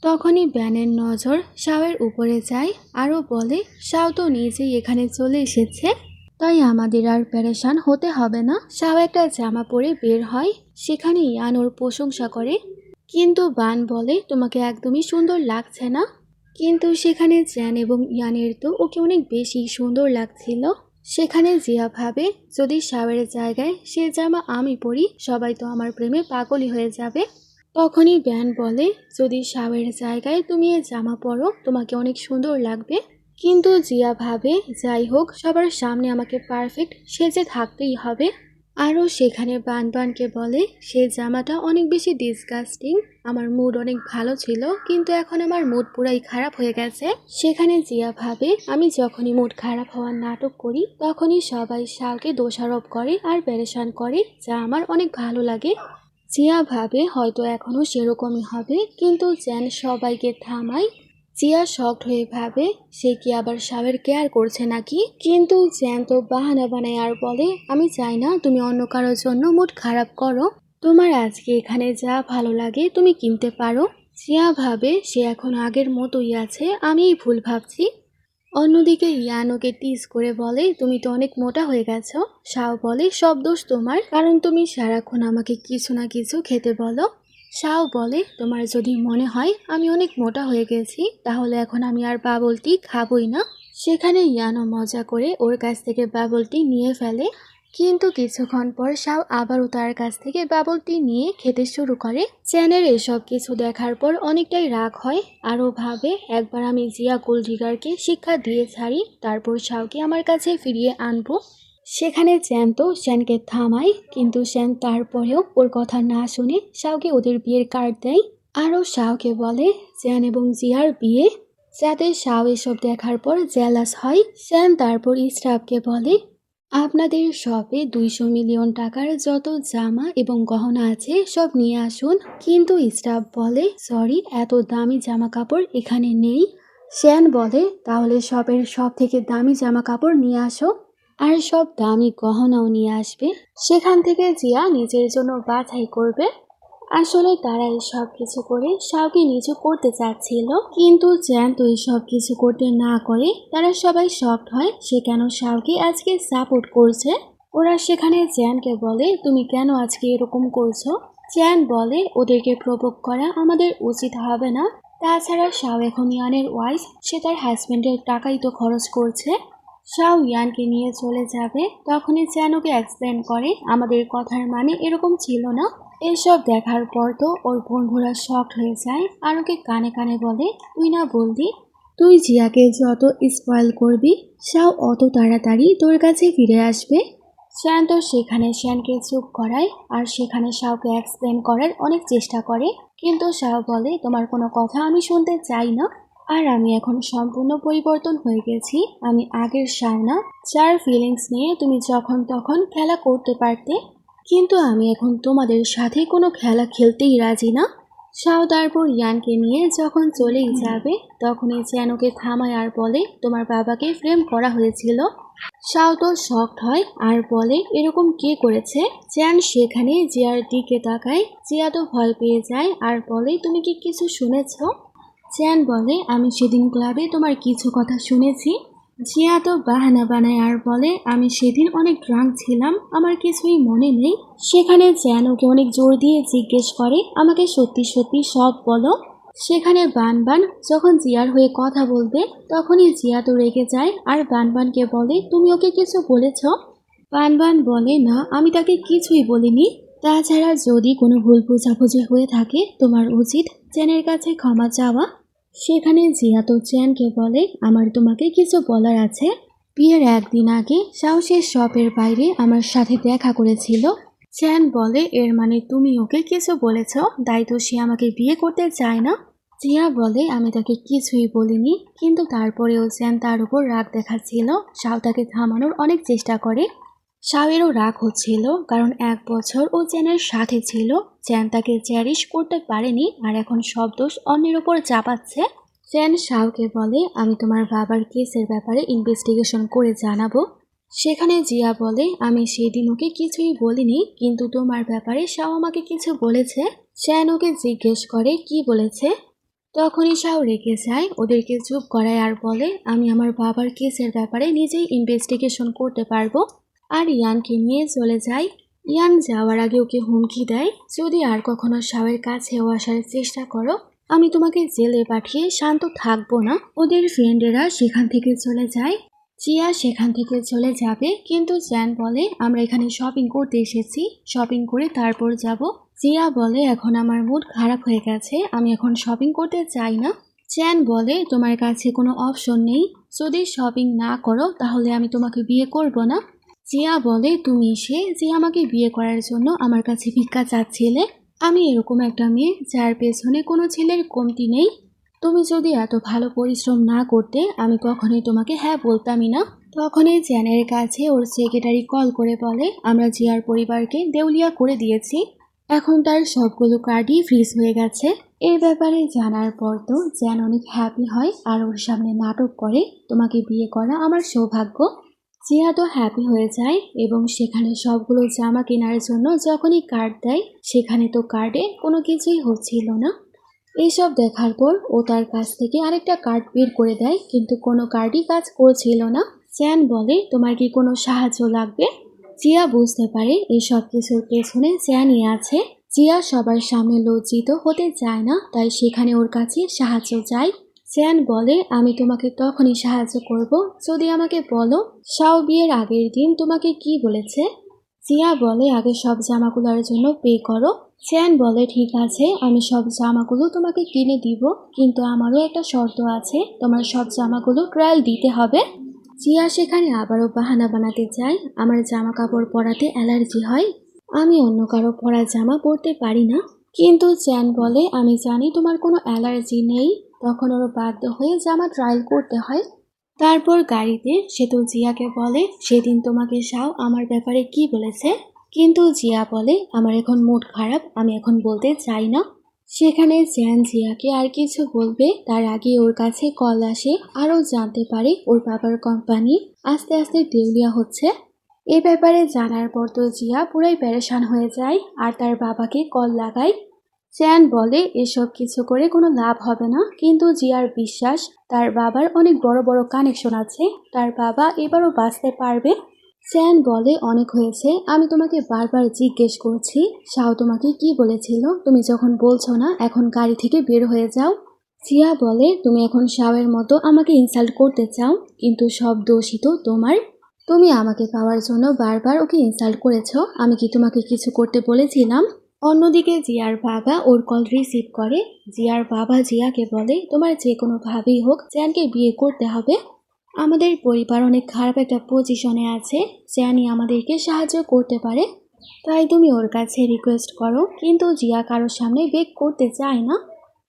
তখনই ব্যানের নজর শাওয়ের উপরে যায় আরও বলে, শাও তো নিজেই এখানে চলে এসেছে, তাই আমাদের আর প্যারেশান হতে হবে না। শাও একটা জামা পরে বের হয়, সেখানে ইয়ান ওর প্রশংসা করে। কিন্তু বান বলে, তোমাকে একদমই সুন্দর লাগছে না। কিন্তু সেখানে জ্যান এবং ইয়ানের তো ওকে অনেক বেশি সুন্দর লাগছিল। সেখানে জিয়া ভাবে, যদি শাওয়ের জায়গায় সে জামা আমি পরি, সবাই তো আমার প্রেমে পাগলই হয়ে যাবে। তখনই ব্যান বলে, যদি শাওয়ের জায়গায় তুমি এ জামা পরো তোমাকে অনেক সুন্দর লাগবে। কিন্তু জিয়া ভাবে, যাই হোক সবার সামনে আমাকে পারফেক্ট সেজে থাকতেই হবে। আরও সেখানে বানকে বলে, সে জামাটা অনেক বেশি ডিসগাস্টিং, আমার মুড অনেক ভালো ছিল কিন্তু এখন আমার মুড পুরাই খারাপ হয়ে গেছে। সেখানে জিয়া ভাবে, আমি যখনই মুড খারাপ হওয়ার নাটক করি তখনই সবাই শাওকে দোষারোপ করে আর পেরেশান করে, যা আমার অনেক ভালো লাগে। জিয়া ভাবে হয়তো এখনও সেরকমই হবে, কিন্তু জ্যান সবাইকে থামায়। জিয়া শকড হয়ে ভাবে, সে কি আবার শাওয়ের কেয়ার করছে নাকি। কিন্তু জ্যান তো বাহানা বানায় আর বলে, আমি চাই না তুমি অন্য কারোর জন্য মুড খারাপ করো, তোমার আজকে এখানে যা ভালো লাগে তুমি কিনতে পারো। জিয়া ভাবে সে এখন আগের মতোই আছে, আমিই ভুল ভাবছি। অন্যদিকে ইয়ান ওকে টিজ করে বলে, তুমি তো অনেক মোটা হয়ে গেছো। শাও বলে, সব দোষ তোমার, কারণ তুমি সারাক্ষণ আমাকে কিছু না কিছু খেতে বলো। শাও বলে, তোমার যদি মনে হয় আমি অনেক মোটা হয়ে গেছি তাহলে এখন আমি আর বাবল টি খাবই না। সেখানে ইয়ানও মজা করে ওর কাছ থেকে বাবল টি নিয়ে ফেলে। কিন্তু কিছুক্ষণ পর শাও আবারও তার কাছ থেকে বাবল টি নিয়ে খেতে শুরু করে। চ্যানের এসব কিছু দেখার পর অনেকটাই রাগ হয়, আরও ভাবে একবার আমি জিয়া গোল্ডিগারকে শিক্ষা দিয়ে ছাড়ি, তারপর শাওকে আমার কাছে ফিরিয়ে আনবো। সেখানে চ্যান তো শ্যানকে থামায়, কিন্তু শ্যান তারপরেও ওর কথা না শুনে শাওকে ওদের বিয়ের কার্ড দেয়। আরও শাওকে বলে চ্যান এবং জিয়ার বিয়ে, যাতে শাও এসব দেখার পর জেলাস হয়। শ্যান তারপর ইসরাফকে বলে, আপনাদের শপে 200 মিলিয়ন টাকার যত জামা এবং গহনা আছে সব নিয়ে আসুন। কিন্তু স্টাফ বলে সরি, এত দামি জামা কাপড় এখানে নেই। শ্যান বলে তাহলে শপের সব থেকে দামি জামা কাপড় নিয়ে আসো আর সব দামি গহনাও নিয়ে আসবে। সেখান থেকে জিয়া নিজের জন্য বাছাই করবে। আসলে তারা এই সব কিছু করে শাওকে নিচু করতে চাচ্ছিল, কিন্তু জ্যান তো এই সব কিছু করতে না করে তারা সবাই শকড হয় সে কেন শাওকে আজকে সাপোর্ট করছে। ওরা সেখানে জ্যানকে বলে তুমি কেন আজকে এরকম করছো। জ্যান বলে ওদেরকে প্রভোগ করা আমাদের উচিত হবে না, তাছাড়া শাও এখন ইয়ানের ওয়াইফ, সে তার হাজবেন্ডের টাকাই তো খরচ করছে। শাও ইয়ানকে নিয়ে চলে যাবে, তখনই জ্যান ওকে এক্সপ্লেন করে আমাদের কথার মানে এরকম ছিল না। এসব দেখার পর তো ওর বন্ধুরা শকড হয়ে যায় আর ওকে কানে কানে বলে তুই না বললি তুই জিয়াকে যত স্পয়েল করবি শাও অত তাড়াতাড়ি তোর কাছে ফিরে আসবে। শ্যান তো সেখানে শ্যানকে চুপ করায় আর সেখানে শাওকে এক্সপ্লেন করার অনেক চেষ্টা করে, কিন্তু শাও বলে তোমার কোনো কথা আমি শুনতে চাই না, আর আমি এখন সম্পূর্ণ পরিবর্তন হয়ে গেছি। আমি আগের শাও না যার ফিলিংস নিয়ে তুমি যখন তখন খেলা করতে পারতে, কিন্তু আমি এখন তোমাদের সাথে কোনো খেলা খেলতেই রাজি না। শাও তারপর ইয়ানকে নিয়ে যখন চলেই যাবে তখনই চ্যান ওকে থামায় আর বলে তোমার বাবাকে ফ্রেম করা হয়েছিল। শাও তো শকড হয় আর বলে এরকম কে করেছে। চ্যান সেখানে জিয়ার দিকে তাকায়, জিয়া তো ভয় পেয়ে যায় আর বলে তুমি কি কিছু শুনেছ। চ্যান বলে আমি সেদিন ক্লাবে তোমার কিছু কথা শুনেছি। জিয়া তো বাহানা বানায় আর বলে আমি সেদিন অনেক ড্রাঙ্ক ছিলাম, আমার কিছুই মনে নেই। সেখানে চ্যান ওকে অনেক জোর দিয়ে জিজ্ঞেস করে আমাকে সত্যি সত্যি সব বলো। সেখানে বানবান যখন জিয়ার হয়ে কথা বলবে তখনই জিয়া তো রেগে যায় আর বানবানকে বলে তুমি ওকে কিছু বলেছ। বানবান বলে না, আমি তাকে কিছুই বলিনি। তাছাড়া যদি কোনো ভুল বোঝাবুঝি হয়ে থাকে তোমার উচিত চ্যানের কাছে ক্ষমা চাওয়া। সেখানে জিয়া তো চ্যানকে বলে আমার তোমাকে কিছু বলার আছে। বিয়ের একদিন আগে সাহসের শপের বাইরে আমার সাথে দেখা করেছিল। চ্যান বলে এর মানে তুমি ওকে কিছু বলেছ, তাই তো সে আমাকে বিয়ে করতে চায় না। জিয়া বলে আমি তাকে কিছুই বলিনি, কিন্তু তারপরেও চ্যান তার উপর রাগ দেখাচ্ছিল। শাও তাকে থামানোর অনেক চেষ্টা করে। শাওয়েরও রাগ হচ্ছিল কারণ 1 বছর ও চ্যানের সাথে ছিল, চ্যান তাকে চ্যারিশ করতে পারেনি আর এখন সব দোষ অন্যের উপর চাপাচ্ছে। চ্যান শাওকে বলে আমি তোমার বাবার কেসের ব্যাপারে ইনভেস্টিগেশন করে জানাবো। সেখানে জিয়া বলে আমি সেদিন ওকে কিছুই বলিনি, কিন্তু তোমার ব্যাপারে শাও আমাকে কিছু বলেছে। চ্যান ওকে জিজ্ঞেস করে কি বলেছে। তখনই শাও রেগে যায়, ওদেরকে চুপ করায় আর বলে আমি আমার বাবার কেসের ব্যাপারে নিজেই ইনভেস্টিগেশন করতে পারবো। আর ইয়ানকে নিয়ে চলে যায়। ইয়ান যাওয়ার আগে ওকে হুমকি দেয় যদি আর কখনো শাওয়ের কাছেও আসার চেষ্টা করো আমি তোমাকে জেলে পাঠিয়ে শান্ত থাকবো না। ওদের ফ্রেন্ডেরা সেখান থেকে চলে যায়। জিয়া সেখান থেকে চলে যাবে, কিন্তু চ্যান বলে আমরা এখানে শপিং করতে এসেছি, শপিং করে তারপর যাব। জিয়া বলে এখন আমার মুড খারাপ হয়ে গেছে, আমি এখন শপিং করতে চাই না। চ্যান বলে তোমার কাছে কোনো অপশন নেই, যদি শপিং না করো তাহলে আমি তোমাকে বিয়ে করব না। জিয়া বলে তুমি যে আমাকে বিয়ে করার জন্য আমার কাছে ভিক্ষা চাচ্ছিলে, আমি এরকম একটা মেয়ে যার পেছনে কোনো ছেলের কমতি নেই। তুমি যদি এত ভালো পরিশ্রম না করতে আমি কখনোই তোমাকে হ্যাঁ বলতামই না। তখনই চ্যানের কাছে ওর সেক্রেটারি কল করে বলে আমরা জিয়ার পরিবারকে দেউলিয়া করে দিয়েছি, এখন তার সবগুলো কার্ডই ফ্রিজ হয়ে গেছে। এই ব্যাপারে জানার পর তো জ্যান অনেক হ্যাপি হয় আর ওর সামনে নাটক করে তোমাকে বিয়ে করা আমার সৌভাগ্য। জিয়া তো হ্যাপি হয়ে যায় এবং সেখানে সবগুলো জামা কেনার জন্য যখনই কার্ড দেয় সেখানে তো কার্ডে কোনো কিছুই হচ্ছিল না। এইসব দেখার পর ও তার কাছ থেকে আরেকটা কার্ড বের করে দেয়, কিন্তু কোনো কার্ডই কাজ করছিল না। চ্যান বলে তোমার কি কোনো সাহায্য লাগবে। জিয়া বুঝতে পারে এসব কিছুর পেছনে চ্যানই আছে। জিয়া সবার সামনে লজ্জিত হতে চায় না, তাই সেখানে ওর কাছে সাহায্য চায়। চ্যান বলে আমি তোমাকে তখনই সাহায্য করব যদি আমাকে বলো শাও বিয়ের আগের দিন তোমাকে কি বলেছে। জিয়া বলে আগে সব জামাগুলোর জন্য পে করো। চ্যান বলে ঠিক আছে আমি সব জামাগুলো তোমাকে কিনে দিব, কিন্তু আমারও একটা শর্ত আছে, তোমার সব জামাগুলো ট্রায়াল দিতে হবে। জিয়া সেখানে আবারও বাহানা বানাতে চায় আমার জামা কাপড় পরাতে অ্যালার্জি হয়, আমি অন্য কারো পরা জামা পরতে পারি না। কিন্তু চ্যান বলে আমি জানি তোমার কোনো অ্যালার্জি নেই, তখন ওর বাধ্য হয়ে জামা ট্রায়াল করতে হয়। তারপর গাড়িতে সে তো জিয়াকে বলে সেদিন তোমাকে শাও আমার ব্যাপারে কি বলেছে, কিন্তু জিয়া বলে আমার এখন মুড খারাপ, আমি এখন বলতে চাই না। সেখানে জ্যান জিয়াকে আর কিছু বলবে তার আগে ওর কাছে কল আসে, আরও জানতে পারে ওর বাবার কোম্পানি আস্তে আস্তে দেউলিয়া হচ্ছে। এ ব্যাপারে জানার পর তো জিয়া পুরাই পেরেশান হয়ে যায় আর তার বাবাকে কল লাগায়। চ্যান বলে এসব কিছু করে কোনো লাভ হবে না, কিন্তু জিয়ার বিশ্বাস তার বাবার অনেক বড় বড় কানেকশন আছে, তার বাবা এবারও বাঁচতে পারবে। চ্যান বলে অনেক হয়েছে, আমি তোমাকে বারবার জিজ্ঞেস করছি শাও তোমাকে কি বলেছিল, তুমি যখন বলছো না এখন গাড়ি থেকে বের হয়ে যাও। জিয়া বলে তুমি এখন শাওয়ের মতো আমাকে ইনসাল্ট করতে চাও, কিন্তু সব দোষই তো তোমার। তুমি আমাকে পাওয়ার জন্য বারবার ওকে ইনসাল্ট করেছো, আমি কি তোমাকে কিছু করতে বলেছিলাম? অন্যদিকে জিয়ার বাবা ওর কল রিসিভ করে। জিয়ার বাবা জিয়াকে বলে তোমার যে কোনোভাবেই হোক চ্যানকে বিয়ে করতে হবে, আমাদের পরিবার অনেক খারাপ একটা পজিশনে আছে, চ্যানই আমাদেরকে সাহায্য করতে পারে, তাই তুমি ওর কাছে রিকোয়েস্ট করো। কিন্তু জিয়া কারোর সামনে বেক করতে চায় না।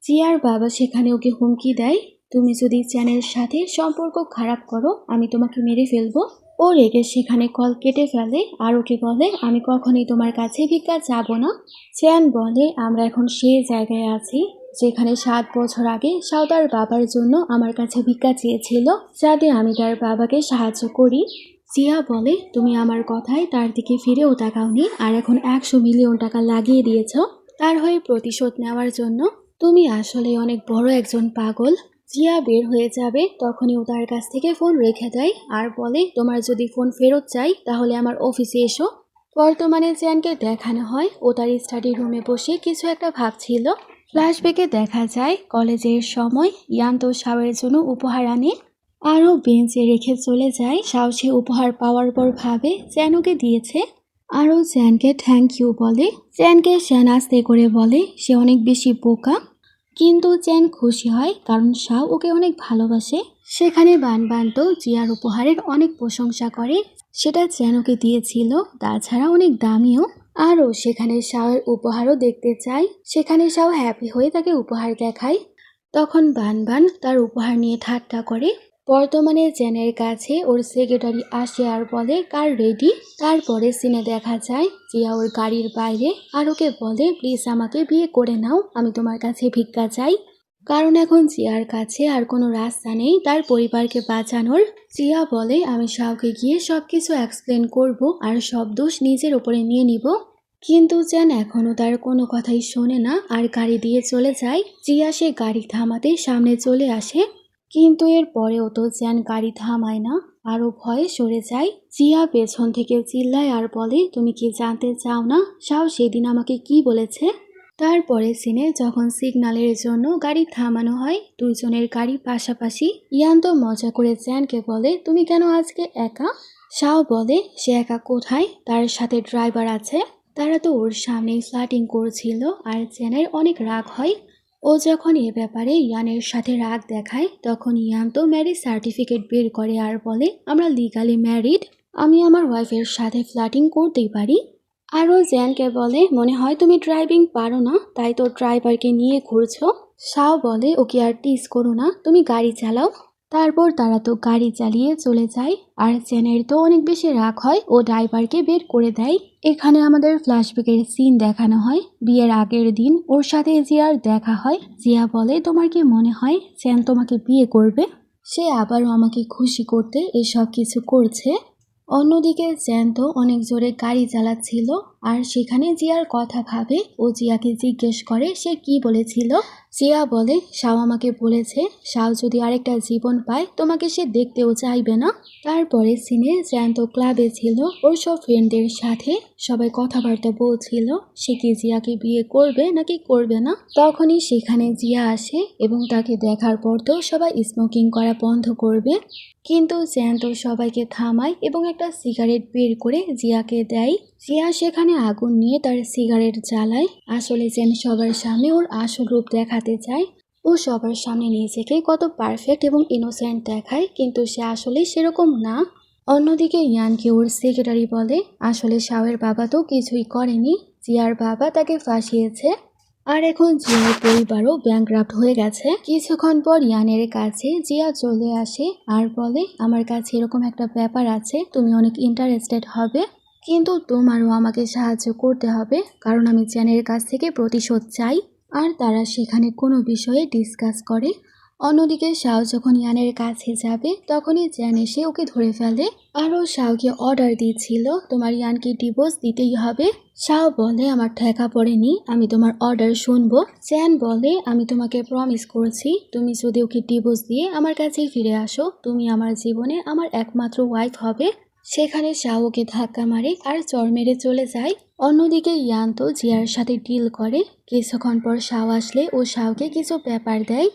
জিয়ার বাবা সেখানে ওকে হুমকি দেয় তুমি যদি চ্যানের সাথে সম্পর্ক খারাপ করো আমি তোমাকে মেরে ফেলবো। ও রেগে সেখানে কল কেটে ফেলে আর ওকে বলে আমি কখনোই তোমার কাছে ভিক্ষা চাবো না। চ্যান বলে আমরা এখন সেই জায়গায় আছি যেখানে 7 বছর আগে সাউদার বাবার জন্য আমার কাছে ভিক্ষা চেয়েছিল, যাতে আমি তার বাবাকে সাহায্য করি। জিয়া বলে তুমি আমার কথায় তার দিকে ফিরেও তাকাওনি আর এখন 100 মিলিয়ন টাকা লাগিয়ে দিয়েছ তার হয়ে প্রতিশোধ নেওয়ার জন্য, তুমি আসলে অনেক বড় একজন পাগল। জিয়া বের হয়ে যাবে তখনই ও তার কাছ থেকে ফোন রেখে দেয় আর বলে তোমার যদি ফোন ফেরত চাই তাহলে আমার অফিসে এসো। বর্তমানে চ্যানকে দেখানো হয় ও তার স্টাডি রুমে বসে কিছু একটা ভাবছিল। ফ্ল্যাশব্যাকে দেখা যায় কলেজের সময় ইয়ান তো শাওয়ের জন্য উপহার আনে আরও বেঞ্চে রেখে চলে যায়। শাও সে উপহার পাওয়ার পর ভাবে চ্যান ওকে দিয়েছে, আরও চ্যানকে থ্যাংক ইউ বলে। চ্যানকে শ্যান আস্তে করে বলে সে অনেক বেশি বোকা, কিন্তু চ্যান খুশি হয় কারণ শাও ওকে অনেক ভালোবাসে। সেখানে বানবান তো জিয়ার উপহারের অনেক প্রশংসা করে, সেটা চ্যান ওকে দিয়েছিল, তাছাড়া অনেক দামিও। আরও সেখানে শাওয়ের উপহারও দেখতে চায়, সেখানে শাও হ্যাপি হয়ে তাকে উপহার দেখায়। তখন বানবান তার উপহার নিয়ে ঠাট্টা করে। বর্তমানে চ্যানের কাছে ওর সেক্রেটারি আসে আর বলে কার রেডি। তারপরে সিনে দেখা যায় জিয়া ওর গাড়ির বাইরে আর ওকে বলে প্লিজ আমাকে বিয়ে করে নাও, আমি তোমার কাছে ভিক্ষা চাই। কারণ এখন জিয়ার কাছে আর কোনো রাস্তা নেই তার পরিবারকে বাঁচানোর। জিয়া বলে আমি শাওকে গিয়ে সবকিছু এক্সপ্লেন করব আর সব দোষ নিজের ওপরে নিয়ে নিব, কিন্তু চ্যান এখনও তার কোনো কথাই শোনে না আর গাড়ি দিয়ে চলে যায়। জিয়া সে গাড়ি থামাতে সামনে চলে আসে, কিন্তু এর পরেও তো চ্যান গাড়ি থামায় না, আরও ভয়ে সরে যায়। জিয়া পেছন থেকে চিল্লায় আর বলে তুমি কি জানতে চাও না শাও সেদিন আমাকে কি বলেছে। তারপরে সিনে যখন সিগন্যালের জন্য গাড়ি থামানো হয় দুইজনের গাড়ি পাশাপাশি, ইয়ান তো মজা করে চ্যানকে বলে তুমি কেন আজকে একা। শাও বলে সে একা কোথায়, তার সাথে ড্রাইভার আছে, তারা তো ওর সামনেই ফ্লার্টিং করছিল আর চ্যানের অনেক রাগ হয়। ও যখন এ ব্যাপারে ইয়ানের সাথে রাগ দেখায় তখন ইয়ান তো ম্যারেজ সার্টিফিকেট বের করে আর বলে আমরা লিগালি ম্যারিড, আমি আমার ওয়াইফের সাথে ফ্লার্টিং করতেই পারি। আরও জ্যানকে বলে মনে হয় তুমি ড্রাইভিং পারো না তাই তো ড্রাইভারকে নিয়ে ঘুরছো। শাও বলে ওকে আর টিজ করো না, তুমি গাড়ি চালাও। তারপর তারা তো গাড়ি চালিয়ে চলে যায় আর চ্যানের তো অনেক বেশি রাগ হয়, ও ড্রাইভারকে বের করে দেয়। এখানে আমাদের ফ্ল্যাশব্যাকের সিন দেখানো হয় বিয়ের আগের দিন ওর সাথে জিয়ার দেখা হয়। জিয়া বলে তোমার কি মনে হয় চ্যান তোমাকে বিয়ে করবে, সে আবারও আমাকে খুশি করতে এসব কিছু করছে। অন্যদিকে চ্যান তো অনেক জোরে গাড়ি চালাচ্ছিল আর সেখানে জিয়ার কথা ভাবে, ও জিয়াকে জিজ্ঞেস করে সে কি বলেছিল। জিয়া বলে শাও আমাকে বলেছে শাও যদি আরেকটা জীবন পায় তোমাকে সে দেখতেও চাইবে না। তারপরে সিনে চ্যান তো ক্লাবে ছিল ওর সব ফ্রেন্ডদের সাথে, সবাই কথাবার্তা বলছিল সে কি জিয়াকে বিয়ে করবে নাকি করবে না। তখনই সেখানে জিয়া আসে এবং তাকে দেখার পর তো সবাই স্মোকিং করা বন্ধ করবে, কিন্তু চ্যান তো সবাইকে থামায় এবং একটা সিগারেট বের করে জিয়াকে দেয়। জিয়া সেখানে আগুন নিয়ে তার সিগারেট জ্বালায়, আসলে চ্যান সবার সামনে ওর আসল রূপ দেখাতে চায়, ও সবার সামনে নিজেকে কত পারফেক্ট এবং ইনোসেন্ট দেখায়, কিন্তু সে আসলে সেরকম না। অন্যদিকে ইয়ানকে ওর সেক্রেটারি বলে আসলে শাওয়ের বাবা তো কিছুই করেনি, জিয়ার বাবা তাকে ফাঁসিয়েছে। আর এখন জিয়ার পরিবারও ব্যাংক্রাফট হয়ে গেছে। কিছুক্ষণ পর ইয়ানের কাছে জিয়া চলে আসে আর বলে, আমার কাছে এরকম একটা ব্যাপার আছে, তুমি অনেক ইন্টারেস্টেড হবে, কিন্তু তোমারও আমাকে সাহায্য করতে হবে, কারণ আমি চ্যানের কাছ থেকে প্রতিশোধ চাই। আর তারা সেখানে কোনো বিষয়ে ডিসকাস করে। অন্যদিকে শাও যখন ইয়ানের কাছে যাবে তখনই চ্যান এসে ওকে ধরে ফেলে। আরও শাওকে অর্ডার দিচ্ছিল, তোমার ইয়ানকে ডিভোর্স দিতেই হবে। শাও বলে, আমার ঠেকা পড়েনি, আমি তোমার অর্ডার শুনবো। চ্যান বলে, আমি তোমাকে প্রমিস করছি, তুমি যদি ওকে ডিভোর্স দিয়ে আমার কাছে ফিরে আসো, তুমি আমার জীবনে আমার একমাত্র ওয়াইফ হবে। সেখানে শাও ওকে ধাক্কা মারে আর চড় মেরে চলে যায়। অন্যদিকে ইয়ান তো জিয়ার সাথে ডিল করে। কিছুক্ষণ পর শাও আসলে ও শাওকে কিছু পেপার দেয়,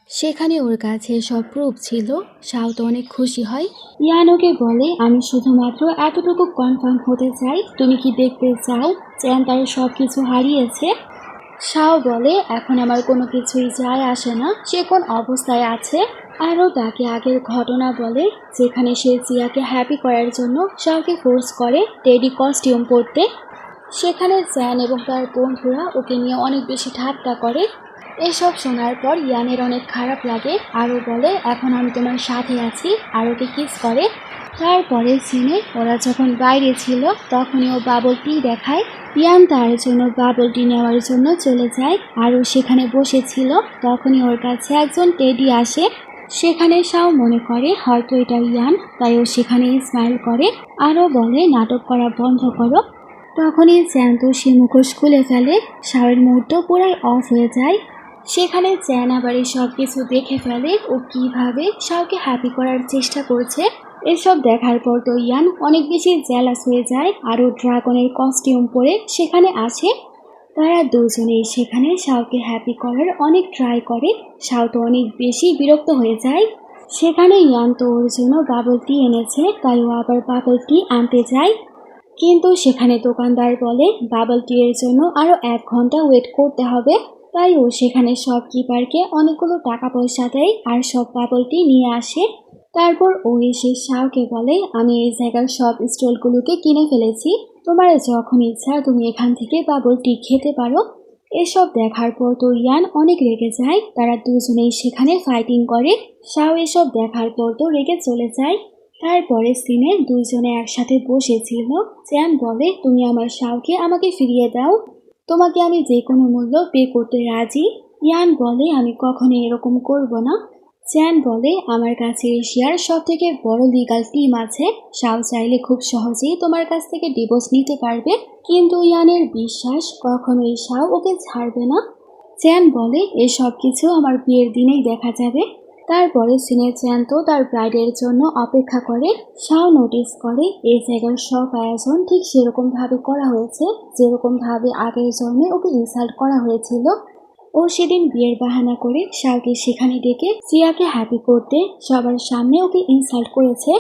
সেখানে ওর কাছে সব প্রুফ ছিল। শাও তো অনেক খুশি হয়। ইয়ান ওকে বলে, আমি শুধুমাত্র এতটুকু কনফার্ম হতে চাই, তুমি কি দেখতে চাও চ্যান তার সব কিছু হারিয়েছে? শাও বলে, এখন আমার কোনো কিছুই যায় আসে না সে কোন অবস্থায় আছে। আরও তাকে আগের ঘটনা বলে, যেখানে সে জিয়াকে হ্যাপি করার জন্য শাওকে ফোর্স করে টেডি কস্টিউম পরতে। সেখানে চ্যান এবং তার বন্ধুরা ওকে নিয়ে অনেক বেশি ঠাট্টা করে। এসব শোনার পর ইয়ানের অনেক খারাপ লাগে। আরও বলে, এখন আমি তোমার সাথে আছি, আর ওকে কিস করে। তারপরে সিনে ওরা যখন বাইরে ছিল তখনই ও বাবল টি দেখায়। ইয়ান তার জন্য বাবল টি নেওয়ার জন্য চলে যায়, আর ও সেখানে বসেছিল। তখনই ওর কাছে একজন টেডি আসে। সেখানে শাও মনে করে হয়তো এটা ইয়ান, তাই ও সেখানে স্মাইল করে। আরও বলে, নাটক করা বন্ধ করো। তখনই চ্যান তো সে মুখোশ খুলে ফেলে। শাওয়ের মুহূর্ত পুরাই অফ হয়ে যায়। সেখানে চ্যান আবার এই সব কিছু দেখে ফেলে ও কিভাবে শাওকে হ্যাপি করার চেষ্টা করছে। এসব দেখার পর তো ইয়ান অনেক বেশি জেলাস হয়ে যায়, আরও ড্রাগনের কস্টিউম পরে সেখানে আসে। তারা দুজনেই সেখানে শাওকে হ্যাপি করার অনেক ট্রাই করে। শাও তো অনেক বেশি বিরক্ত হয়ে যায়। সেখানে ইয়ান তো ওর জন্য বাবল টি এনেছে, তাই ও আবার বাবল টি আনতে যায়। কিন্তু সেখানে দোকানদার বলে বাবল টি এর জন্য আরও 1 ঘন্টা ওয়েট করতে হবে। তাই ও সেখানে শপকিপারকে অনেকগুলো টাকা পয়সা দেয় আর সব বাবল টি নিয়ে আসে। তারপর ও এসে শাওকে বলে, আমি এই জায়গার সব স্টলগুলোকে কিনে ফেলেছি, তোমার যখন ইচ্ছা তুমি এখান থেকে বাবল টি খেতে পারো। এসব দেখার পর তো ইয়ান অনেক রেগে যায়। তারা দুজনেই সেখানে ফাইটিং করে। শাও এসব দেখার পর তো রেগে চলে যায়। তারপরে সিনে দুইজনে একসাথে বসেছিল। চ্যান বলে, তুমি আমার শাওকে আমাকে ফিরিয়ে দাও, তোমাকে আমি যে কোনো মূল্য পে করতে রাজি। ইয়ান বলে, আমি কখনো এরকম করব না। চ্যান বলে, আমার কাছে এশিয়ার সব থেকে বড় লিগাল টিম আছে, শাও চাইলে খুব সহজেই তোমার কাছ থেকে ডিভোর্স নিতে পারবে। কিন্তু ইয়ানের বিশ্বাস কখনোই শাও ওকে ছাড়বে না। চ্যান বলে, এসব কিছু আমার বিয়ের দিনেই দেখা যাবে। তারপরে সিনে চ্যান তো তার ব্রাইডের জন্য অপেক্ষা করে। শাও নোটিস করে এই জায়গার সব আয়োজন ঠিক সেরকম ভাবে করা হয়েছে যেরকম ভাবে আগের জন্মে ওকে ইনসাল্ট করা হয়েছিল। ও সেদিন বিয়ের বাহানা করে শাওকে সেখানে ডেকে জিয়াকে হ্যাপি করতে সবার সামনে ওকে ইনসাল্ট করেছে।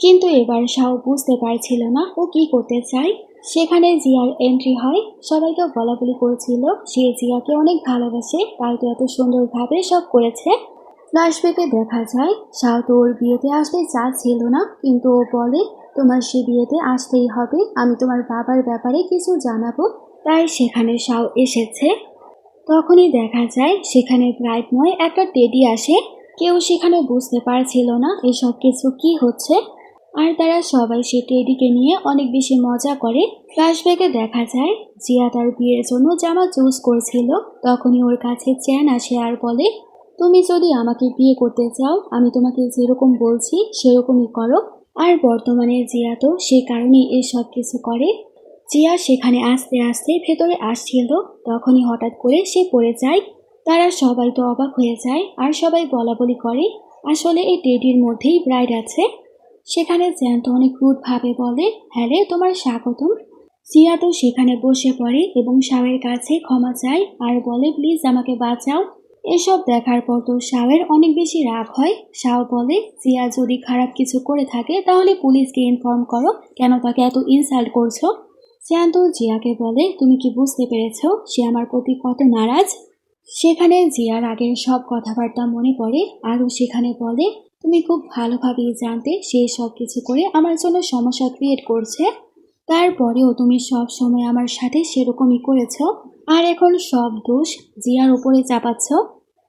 কিন্তু এবার শাও বুঝতে পারছিল না ও কি করতে চায়। সেখানে জিয়ার এন্ট্রি হয়। সবাইকে বলাবলি করেছিল সে জিয়াকে অনেক ভালোবাসে, তাই তো এত সুন্দরভাবে সব করেছে। ফ্ল্যাশব্যাকে দেখা যায় শাও তো ওর বিয়েতে আসতে চাচ্ছিল না, কিন্তু ও বলে, তোমার সে বিয়েতে আসতেই হবে, আমি তোমার বাবার ব্যাপারে কিছু জানাবো। তাই সেখানে শাও এসেছে। তখনই দেখা যায় সেখানে ব্রাইড নয় একটা টেডি আসে। কেউ সেখানে বুঝতে পারছিল না এসব কিছু কি হচ্ছে। আর তারা সবাই সে টেডিকে নিয়ে অনেক বেশি মজা করে। ফ্ল্যাশব্যাকে দেখা যায় জিয়া তার বিয়ের জন্য জামা চুজ করছিল। তখনই ওর কাছে চ্যান আসে আর বলে, তুমি যদি আমাকে বিয়ে করতে চাও আমি তোমাকে যেরকম বলছি সেরকমই করো। আর বর্তমানে জিয়া তো সে কারণেই এসব কিছু করে। জিয়া সেখানে আস্তে আস্তে ভেতরে আসছিল, তখনই হঠাৎ করে সে পড়ে যায়। তারা সবাই তো অবাক হয়ে যায় আর সবাই বলাবলি করে আসলে এই টেডির মধ্যেই ব্রাইড আছে। সেখানে জ্যান্ত অনেক রুডভাবে বলে, হ্যাঁ রে, তোমার স্বাগতম। জিয়া তো সেখানে বসে পড়ে এবং শাওয়ের কাছে ক্ষমা চায় আর বলে, প্লিজ আমাকে বাঁচাও। এসব দেখার পর তো শাওয়ের অনেক বেশি রাগ হয়। শাও বলে, জিয়া যদি খারাপ কিছু করে থাকে তাহলে পুলিশকে ইনফর্ম করো, কেন তাকে এত ইনসাল্ট করছো। জ্যান্ত জিয়াকে বলে, তুমি কি বুঝতে পেরেছো সে আমার প্রতি কত নারাজ। সেখানে জিয়ার আগের সব কথাবার্তা মনে পড়ে আরও সেখানে বলে, তুমি খুব ভালোভাবেই জানতে সে সব কিছু করে আমার জন্য সমস্যা ক্রিয়েট করছে, তারপরেও তুমি সব সময় আমার সাথে সেরকমই করেছো। আর এখন সব দোষ জিয়ার উপরে চাপাচ্ছ।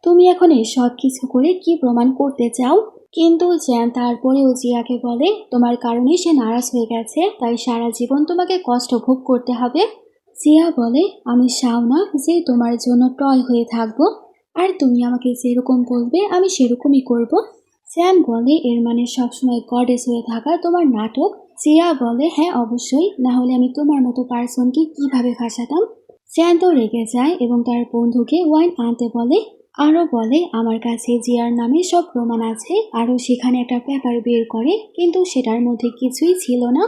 তুমি এখন এই সব কিছু করে কি প্রমাণ করতে চাও? কিন্তু জ্যান তারপরেও জিয়াকে বলে, তোমার কারণে সে নারাজ হয়ে গেছে, তাই সারা জীবন তোমাকে কষ্ট ভোগ করতে হবে। জিয়া বলে, আমি শাওনা যে তোমার জন্য টয় হয়ে থাকবো, আর তুমি আমাকে যেরকম বলবে আমি সেরকমই করব। জ্যান বলে, এর মানে সবসময় গডেস হয়ে থাকা তোমার নাটক। জিয়া বলে, হ্যাঁ অবশ্যই, না হলে আমি তোমার মতো পার্সনকে কিভাবে ফাঁসাতাম। জ্যান তো রেগে যায় এবং তার বন্ধুকে ওয়াইন আনতে বলে। আরও বলে, আমার কাছে জিয়ার নামে সব প্রমাণ আছে। আরও সেখানে একটা পেপার বের করে, কিন্তু সেটার মধ্যে কিছুই ছিল না।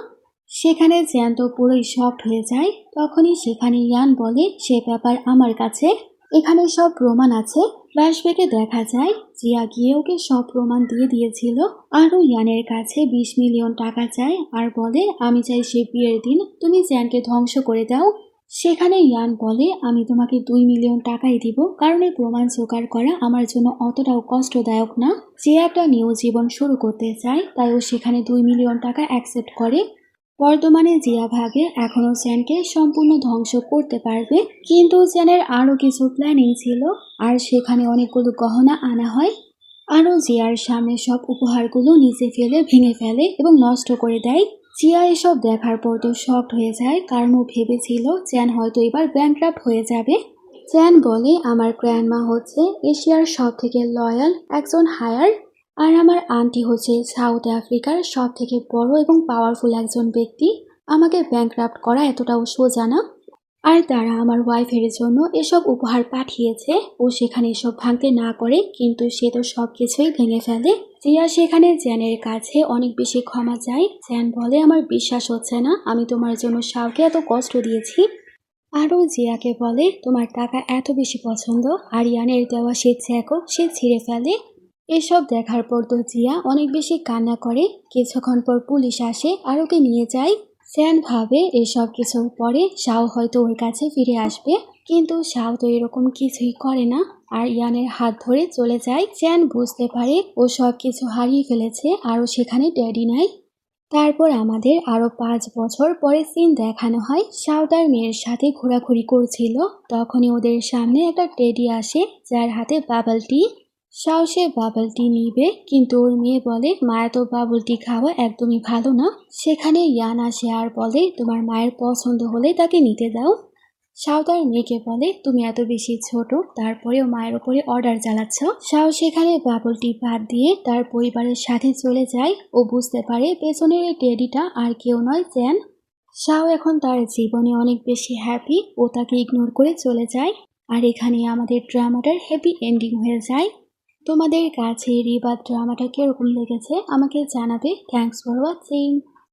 সেখানে জ্যান তো পুরোই শকড হয়ে যায়। তখনই সেখানে ইয়ান বলে, সে পেপার আমার কাছে, এখানে সব প্রমাণ আছে। ফ্ল্যাশব্যাকে দেখা যায় জিয়া গিয়ে ওকে সব প্রমাণ দিয়ে দিয়েছিল। আরও ইয়ানের কাছে 20 মিলিয়ন টাকা চায় আর বলে, আমি চাই সে বিয়ের দিন তুমি জ্যানকে ধ্বংস করে দাও। সেখানে ইয়ান বলে, আমি তোমাকে 2 মিলিয়ন টাকাই দিব, কারণ এই প্রমাণ জোগাড় করা আমার জন্য অতটাও কষ্টদায়ক না। যে একটা নিউ জীবন শুরু করতে চায়, তাই ও সেখানে 2 মিলিয়ন টাকা অ্যাকসেপ্ট করে। বর্তমানে জিয়া ভাগে এখনও জ্যানকে সম্পূর্ণ ধ্বংস করতে পারবে, কিন্তু জ্যানের আরও কিছু প্ল্যানিং ছিল, আর সেখানে অনেকগুলো গহনা আনা হয়। আরও জিয়ার সামনে সব উপহারগুলো নিচে ফেলে ভেঙে ফেলে এবং নষ্ট করে দেয়। জিয়া এসব দেখার পর তো শকড হয়ে যায়, কারণ ও ভেবেছিল জ্যান হয়তো এবার ব্যাংক্রাফট হয়ে যাবে। জ্যান বলে, আমার গ্র্যান্ডমা হচ্ছে এশিয়ার সব থেকে লয়াল একজন হায়ার, আর আমার আন্টি হচ্ছে সাউথ আফ্রিকার সব থেকে বড় এবং পাওয়ারফুল একজন ব্যক্তি। আমাকে ব্যাংক্রাফট করা এতটাও সোজা না। আর তারা আমার ওয়াইফের জন্য এসব উপহার পাঠিয়েছে। ও সেখানে এসব ভাঙতে না করে, কিন্তু সে তো সব কিছুই ভেঙে ফেলে। জিয়া সেখানে জ্যানের কাছে অনেক বেশি ক্ষমা চায়। জ্যান বলে, আমার বিশ্বাস হচ্ছে না আমি তোমার জন্য শাওকে এত কষ্ট দিয়েছি। আরও জিয়াকে বলে, তোমার টাকা এত বেশি পছন্দ, আর ইয়ানের দেওয়া সে চেকও সে ছিঁড়ে ফেলে। এসব দেখার পর তো জিয়া অনেক বেশি কান্না করে। কিছুক্ষণ পর পুলিশ আসে আর ওকে নিয়ে যায়। জ্যান ভাবে এসব কিছুর পরে শাও হয়তো ওর কাছে ফিরে আসবে, কিন্তু শাও তো এরকম কিছুই করে না, আর ইয়ানের হাত ধরে চলে যায়। জ্যান বুঝতে পারে ও সব কিছু হারিয়ে ফেলেছে, আরও সেখানে ড্যাডি নাই। তারপর আমাদের আরো 5 বছর পরে সিন দেখানো হয়, শাও তার মেয়ের সাথে ঘোরাঘুরি করছিল। তখনই ওদের সামনে একটা টেডি আসে যার হাতে বাবল টি। শাও সে বাবল টি নিবে, কিন্তু ওর মেয়ে বলে, মায়া তো বাবল টি খাওয়া একদমই ভালো না। সেখানে ইয়ান আসে আর বলে, তোমার মায়ের পছন্দ হলে তাকে নিতে দাও। শাও তার মেয়েকে বলে, তুমি এত বেশি ছোট, তারপরেও মায়ের ওপরে অর্ডার চালাচ্ছ। শাও সেখানে বাবলটি বাদ দিয়ে তার পরিবারের সাথে চলে যায়। ও বুঝতে পারে পেছনের এই টেডিটা আর কেউ নয়, জ্যান। শাও এখন তার জীবনে অনেক বেশি হ্যাপি। ও তাকে ইগনোর করে চলে যায়। আর এখানে আমাদের ড্রামাটার হ্যাপি এন্ডিং হয়ে যায়। তোমাদের কাছে রিবাদ ড্রামাটা কিরকম লেগেছে আমাকে জানাবে। Thanks for watching.